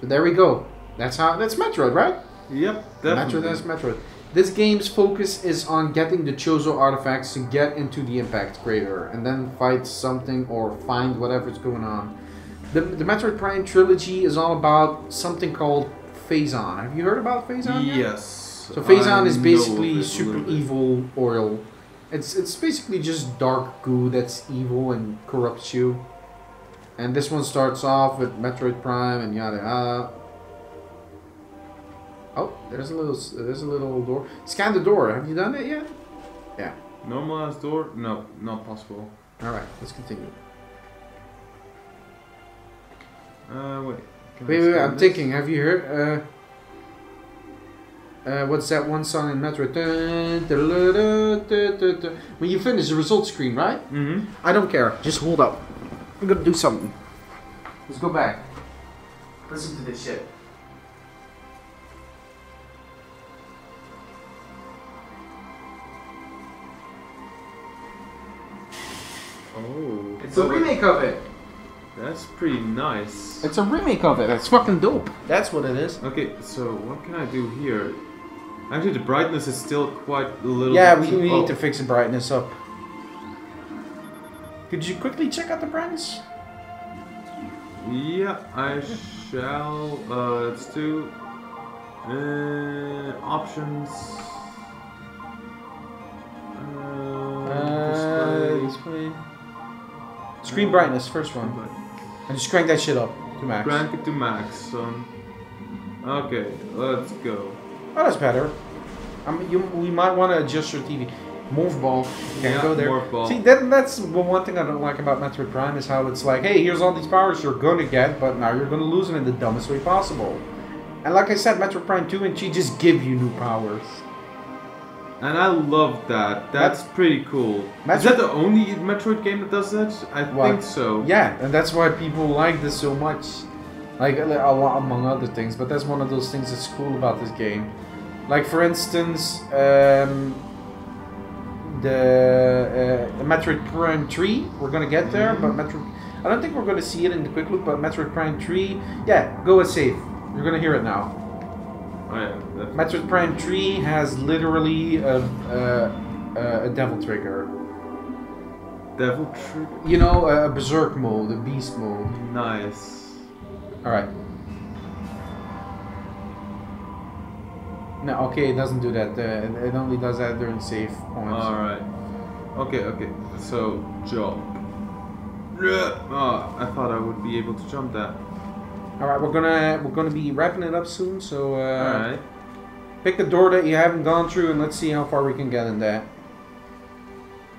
[SPEAKER 1] So there we go. That's Metroid, right?
[SPEAKER 2] Yep, definitely.
[SPEAKER 1] Metroid, that's Metroid. This game's focus is on getting the Chozo artifacts to get into the impact crater and then fight something or find whatever's going on. The Metroid Prime Trilogy is all about something called Phazon. Have you heard about Phazon yet?
[SPEAKER 2] Yes.
[SPEAKER 1] So Phazon is basically super evil oil. It's basically just dark goo that's evil and corrupts you. And this one starts off with Metroid Prime and yada yada. Oh, there's a little door. Scan the door. Have you done it yet? Yeah.
[SPEAKER 2] Normalized door? No, not possible.
[SPEAKER 1] All right, let's continue.
[SPEAKER 2] Wait.
[SPEAKER 1] Wait. I'm thinking. Have you heard? What's that one song in Metroid? When you finish the result screen, right?
[SPEAKER 2] Mm-hmm.
[SPEAKER 1] I don't care. Just hold up. I'm gonna do something. Let's go back. Listen to this shit.
[SPEAKER 2] Oh.
[SPEAKER 1] It's a remake of it.
[SPEAKER 2] That's pretty nice.
[SPEAKER 1] It's a remake of it. It's fucking dope. That's what it is.
[SPEAKER 2] Okay, so what can I do here? Actually, the brightness is still quite a little.
[SPEAKER 1] Yeah,
[SPEAKER 2] bit
[SPEAKER 1] we
[SPEAKER 2] too-
[SPEAKER 1] need to fix the brightness up. Could you quickly check out the brightness?
[SPEAKER 2] Yeah, I shall. Let's do options.
[SPEAKER 1] Display. Screen brightness, first one. And just crank that shit up to max.
[SPEAKER 2] Crank it to max. Okay, let's go.
[SPEAKER 1] Oh, that's better. We might want to adjust your TV. Morph ball. Can't go there.
[SPEAKER 2] Morph ball.
[SPEAKER 1] See, that's one thing I don't like about Metroid Prime is how it's like, hey, here's all these powers you're gonna get, but now you're gonna lose them in the dumbest way possible. And like I said, Metroid Prime 2 and 3 just give you new powers.
[SPEAKER 2] And I love that. That's pretty cool. Is that the only Metroid game that does that? I think so.
[SPEAKER 1] Yeah, and that's why people like this so much. Like, a lot among other things, but that's one of those things that's cool about this game. Like, for instance, the Metroid Prime 3, we're gonna get there, but I don't think we're gonna see it in the quick look, but Metroid Prime 3, yeah, go and save. You're gonna hear it now.
[SPEAKER 2] Oh yeah.
[SPEAKER 1] Metroid Prime 3 has literally a devil trigger.
[SPEAKER 2] Devil trigger?
[SPEAKER 1] You know, a berserk mode, a beast mode.
[SPEAKER 2] Nice.
[SPEAKER 1] Alright. No, okay, it doesn't do that. It only does that during save points.
[SPEAKER 2] Alright. Okay. So, jump. Oh, I thought I would be able to jump that.
[SPEAKER 1] Alright, we're gonna be wrapping it up soon, so
[SPEAKER 2] Alright.
[SPEAKER 1] pick the door that you haven't gone through and let's see how far we can get in that.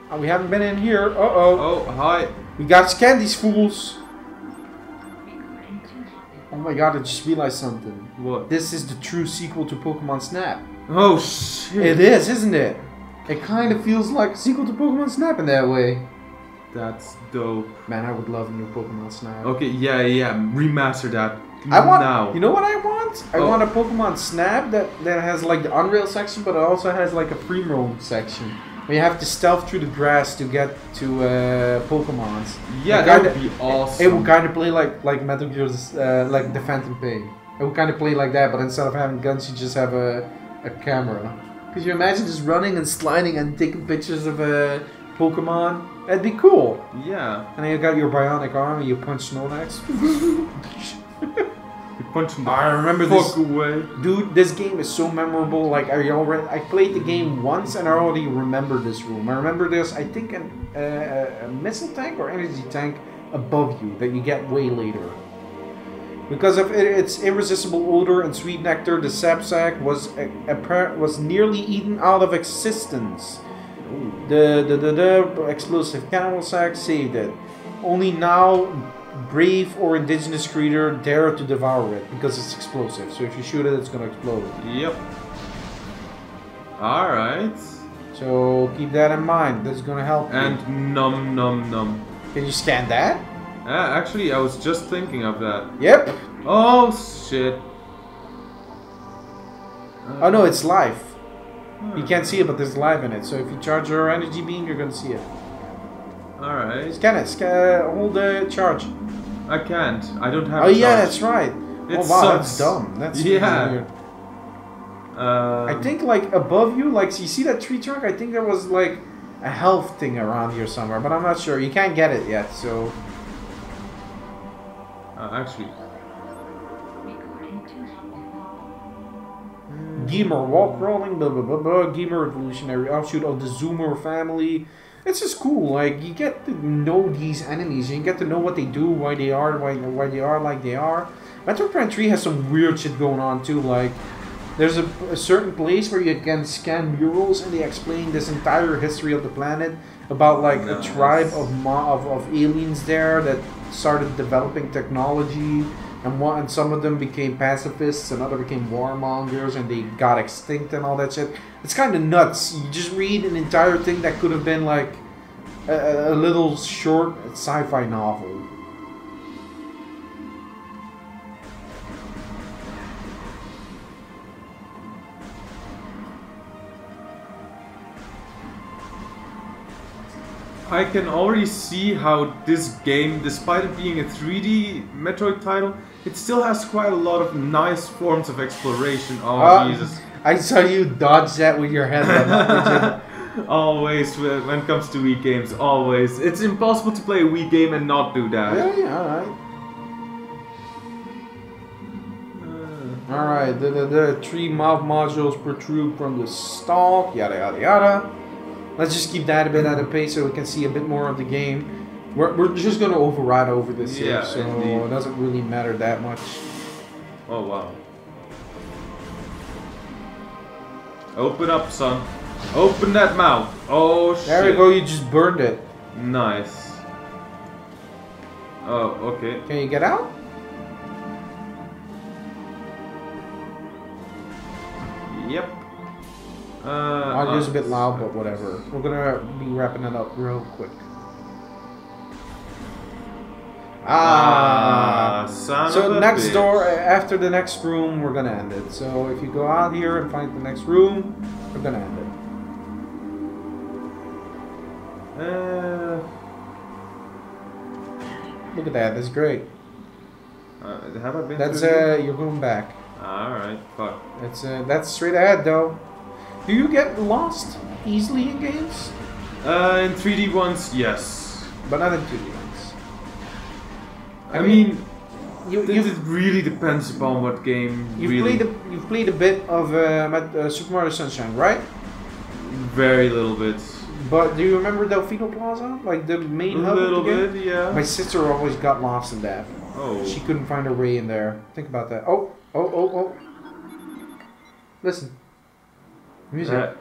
[SPEAKER 1] Oh, we haven't been in here.
[SPEAKER 2] Oh, hi.
[SPEAKER 1] We got scanned these fools. Oh my god, I just realized something.
[SPEAKER 2] What?
[SPEAKER 1] This is the true sequel to Pokemon Snap.
[SPEAKER 2] Oh shit.
[SPEAKER 1] It is, isn't it? It kind of feels like a sequel to Pokemon Snap in that way.
[SPEAKER 2] That's dope.
[SPEAKER 1] Man, I would love a new Pokemon Snap.
[SPEAKER 2] Okay, yeah. Remaster that.
[SPEAKER 1] I want.
[SPEAKER 2] Now.
[SPEAKER 1] You know what I want? I want a Pokemon Snap that has like the Unreal section, but it also has like a free roam section. Where you have to stealth through the grass to get to Pokemons.
[SPEAKER 2] Yeah, that would be awesome.
[SPEAKER 1] It would kind of play like Metal Gear's, like the Phantom Pain. It would kind of play like that, but instead of having guns, you just have a camera. Could you imagine just running and sliding and taking pictures of Pokemon? That'd be cool.
[SPEAKER 2] Yeah.
[SPEAKER 1] And then you got your bionic arm and you punch Snorlax.
[SPEAKER 2] You punch him the
[SPEAKER 1] I remember
[SPEAKER 2] fuck
[SPEAKER 1] this.
[SPEAKER 2] away.
[SPEAKER 1] Dude, this game is so memorable. Like, I played the game once and I already remember this room. I remember there's, I think, a missile tank or energy tank above you that you get way later. Because of its irresistible odor and sweet nectar, the sap sack was nearly eaten out of existence. The explosive cannibal sack saved it. Only now, brave or indigenous creature dare to devour it because it's explosive. So if you shoot it, it's gonna explode.
[SPEAKER 2] Yep. Alright.
[SPEAKER 1] So keep that in mind. That's gonna help you.
[SPEAKER 2] And num.
[SPEAKER 1] Can you scan that?
[SPEAKER 2] Actually, I was just thinking of that.
[SPEAKER 1] Yep.
[SPEAKER 2] Oh shit.
[SPEAKER 1] Oh no, it's live. You can't see it, but there's live in it. So if you charge your energy beam, you're gonna see it.
[SPEAKER 2] Alright.
[SPEAKER 1] Scan it. Hold the charge.
[SPEAKER 2] I can't. I don't have.
[SPEAKER 1] Oh yeah,
[SPEAKER 2] charge.
[SPEAKER 1] that's right.
[SPEAKER 2] It
[SPEAKER 1] oh wow,
[SPEAKER 2] sucks.
[SPEAKER 1] that's dumb. That's
[SPEAKER 2] Yeah.
[SPEAKER 1] weird. I think like above you, like you see that tree trunk. I think there was like a health thing around here somewhere, but I'm not sure. You can't get it yet, so.
[SPEAKER 2] Actually.
[SPEAKER 1] Gamer wall crawling, blah blah blah blah. Gamer evolutionary offshoot of the Zoomer family. It's just cool. Like you get to know these enemies, and you get to know what they do, why they are, why they are like they are. Metroid Prime 3 has some weird shit going on too. Like there's a certain place where you can scan murals, and they explain this entire history of the planet about like a tribe of aliens there that started developing technology. And some of them became pacifists, and others became warmongers, and they got extinct and all that shit. It's kind of nuts. You just read an entire thing that could have been like a little short sci-fi novel.
[SPEAKER 2] I can already see how this game, despite it being a 3D Metroid title, it still has quite a lot of nice forms of exploration. Oh, Jesus.
[SPEAKER 1] I saw you dodge that with your head.
[SPEAKER 2] Always, when it comes to Wii games, always. It's impossible to play a Wii game and not do that.
[SPEAKER 1] Yeah, alright. Alright, the 3 mouth modules protrude from the stalk, yada yada yada. Let's just keep that a bit at a pace so we can see a bit more of the game. We're just going to override over this here, so indeed. It doesn't really matter that much.
[SPEAKER 2] Oh, wow. Open up, son. Open that mouth. Oh, shit.
[SPEAKER 1] There we go, you just burned it.
[SPEAKER 2] Nice. Oh, okay.
[SPEAKER 1] Can you get out?
[SPEAKER 2] Yep.
[SPEAKER 1] Audio's a bit loud, but whatever. We're gonna be wrapping it up real quick. So next door, after the next room, we're gonna end it. So if you go out here and find the next room, we're gonna end it. Look at that, that's great.
[SPEAKER 2] Have I been?
[SPEAKER 1] That's you're going back.
[SPEAKER 2] Alright, fuck.
[SPEAKER 1] That's straight ahead though. Do you get lost easily in games?
[SPEAKER 2] In 3D ones, yes.
[SPEAKER 1] But not in 2D ones.
[SPEAKER 2] I mean, it really depends upon what game.
[SPEAKER 1] You've played a bit of Super Mario Sunshine, right?
[SPEAKER 2] Very little bit.
[SPEAKER 1] But do you remember Delfino Plaza? Like the main hub of the game?
[SPEAKER 2] A little bit, yeah.
[SPEAKER 1] My sister always got lost in that.
[SPEAKER 2] Oh.
[SPEAKER 1] She couldn't find her way in there. Think about that. Oh. Listen. Music.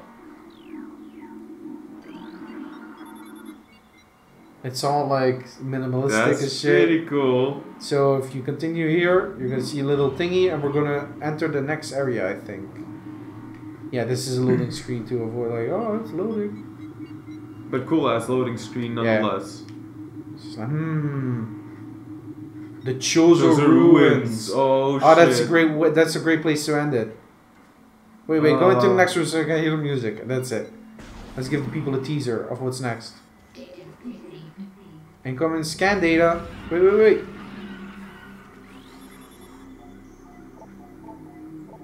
[SPEAKER 1] It's all like minimalistic as shit.
[SPEAKER 2] Pretty cool.
[SPEAKER 1] So if you continue here, you're gonna see a little thingy, and we're gonna enter the next area, I think. Yeah, this is a loading screen to avoid like, oh, it's loading.
[SPEAKER 2] But cool ass loading screen nonetheless.
[SPEAKER 1] Yeah. Like, The Chozo Ruins.
[SPEAKER 2] Oh shit.
[SPEAKER 1] That's a great place to end it. Wait, go into the next room so I can hear the music. That's it. Let's give the people a teaser of what's next. Incoming scan data. Wait.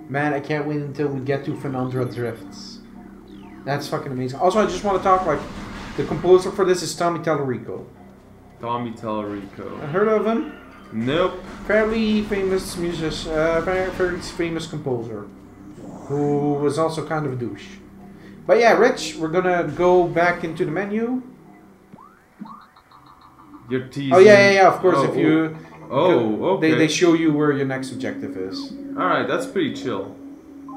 [SPEAKER 1] Man, I can't wait until we get to Fernandra Drifts. That's fucking amazing. Also, I just want to talk, like, the composer for this is Tommy Tallarico.
[SPEAKER 2] Tommy Tallarico.
[SPEAKER 1] Heard of him?
[SPEAKER 2] Nope.
[SPEAKER 1] Fairly famous very famous composer. Who was also kind of a douche. But yeah, Rich, we're gonna go back into the menu.
[SPEAKER 2] You're teasing.
[SPEAKER 1] Oh yeah, of course. If you
[SPEAKER 2] okay.
[SPEAKER 1] They show you where your next objective is.
[SPEAKER 2] Alright, that's pretty chill.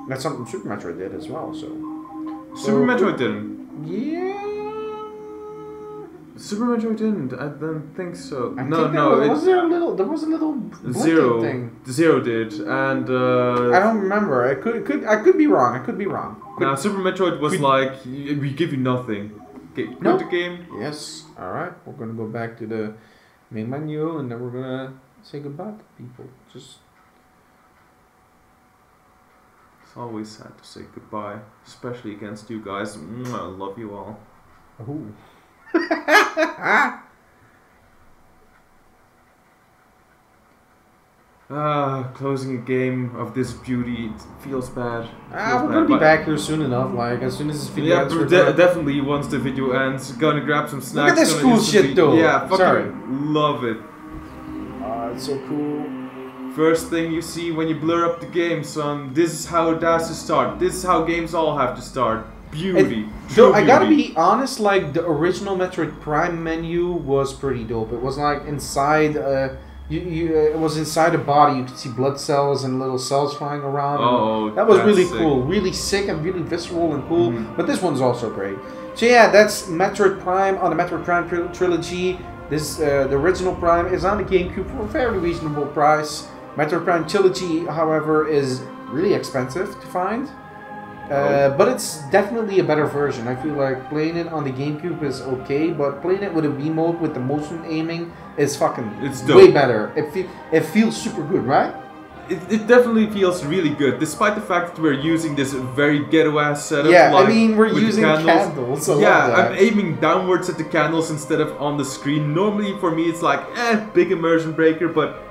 [SPEAKER 1] That's something Super Metroid did as well, so
[SPEAKER 2] Super Metroid didn't.
[SPEAKER 1] Yeah.
[SPEAKER 2] Super Metroid didn't. I don't think so.
[SPEAKER 1] There was a little
[SPEAKER 2] Zero
[SPEAKER 1] thing.
[SPEAKER 2] Zero did, and
[SPEAKER 1] I don't remember. I could be wrong.
[SPEAKER 2] Now Super Metroid was like, we give you nothing. Okay, quit the game.
[SPEAKER 1] Yes. All right. We're gonna go back to the main menu, and then we're gonna say goodbye to people. Just.
[SPEAKER 2] It's always sad to say goodbye, especially against you guys. I love you all.
[SPEAKER 1] Ooh.
[SPEAKER 2] Closing a game of this beauty, it feels bad.
[SPEAKER 1] We're gonna be back here soon enough. Like as soon as this video ends,
[SPEAKER 2] definitely once the video ends, gonna grab some snacks.
[SPEAKER 1] Look at this cool shit though.
[SPEAKER 2] Yeah, fucking love it.
[SPEAKER 1] It's so cool.
[SPEAKER 2] First thing you see when you blur up the game, son. This is how it has to start. This is how games all have to start. Beauty.
[SPEAKER 1] So I gotta be honest, like the original Metroid Prime menu was pretty dope. It was like inside, it was inside a body. You could see blood cells and little cells flying around.
[SPEAKER 2] Oh,
[SPEAKER 1] that was really
[SPEAKER 2] sick.
[SPEAKER 1] cool, really sick and really visceral and cool. But this one's also great. So yeah, that's Metroid Prime on the Metroid Prime Trilogy. This the original Prime is on the GameCube for a fairly reasonable price. Metroid Prime Trilogy, however, is really expensive to find. But it's definitely a better version. I feel like playing it on the GameCube is okay, but playing it with a Wii mode with the motion aiming is
[SPEAKER 2] It's
[SPEAKER 1] way
[SPEAKER 2] dope.
[SPEAKER 1] better. It feels super good, right?
[SPEAKER 2] It definitely feels really good, despite the fact that we're using this very ghetto-ass setup.
[SPEAKER 1] Yeah,
[SPEAKER 2] like,
[SPEAKER 1] I mean, we're
[SPEAKER 2] with the
[SPEAKER 1] using candles. I love
[SPEAKER 2] Yeah,
[SPEAKER 1] that.
[SPEAKER 2] I'm aiming downwards at the candles instead of on the screen. Normally, for me, it's like, big immersion breaker, but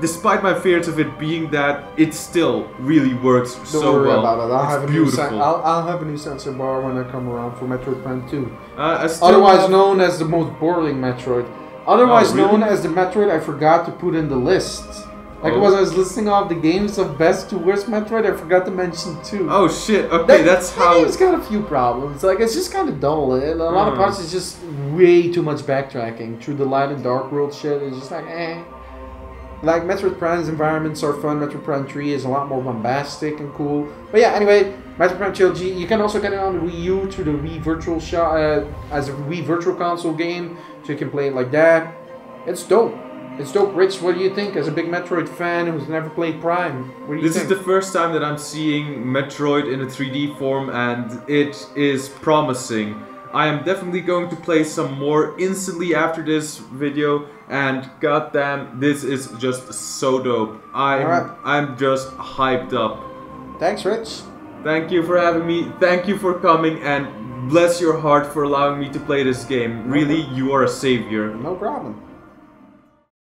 [SPEAKER 2] despite my fears of it being that, it still really works
[SPEAKER 1] Don't
[SPEAKER 2] so
[SPEAKER 1] worry
[SPEAKER 2] well.
[SPEAKER 1] about it.
[SPEAKER 2] Beautiful.
[SPEAKER 1] I'll have a new sensor bar when I come around for Metroid Prime 2.
[SPEAKER 2] I still
[SPEAKER 1] Otherwise
[SPEAKER 2] have-
[SPEAKER 1] known as the most boring Metroid. Otherwise
[SPEAKER 2] Oh, really?
[SPEAKER 1] known as the Metroid I forgot to put in the list. Like
[SPEAKER 2] Oh.
[SPEAKER 1] when I was listing off the games of best to worst Metroid, I forgot to mention 2.
[SPEAKER 2] Oh shit, okay, that's
[SPEAKER 1] that
[SPEAKER 2] how...
[SPEAKER 1] game's got a few problems. Like, it's just kind of dull. A lot of parts is just way too much backtracking through the light and dark world shit. It's just like, eh. Like, Metroid Prime's environments are fun. Metroid Prime 3 is a lot more bombastic and cool. But yeah, anyway, Metroid Prime Trilogy. You can also get it on the Wii U through the Wii Virtual as a Wii Virtual Console game. So you can play it like that. It's dope. It's dope. Rich, what do you think as a big Metroid fan who's never played Prime? What do you
[SPEAKER 2] This
[SPEAKER 1] think?
[SPEAKER 2] is the first time that I'm seeing Metroid in a 3D form, and it is promising. I am definitely going to play some more instantly after this video, and goddamn, this is just so dope. I'm just hyped up.
[SPEAKER 1] Thanks, Rich.
[SPEAKER 2] Thank you for having me, thank you for coming, and bless your heart for allowing me to play this game. Really, you are a savior.
[SPEAKER 1] No problem.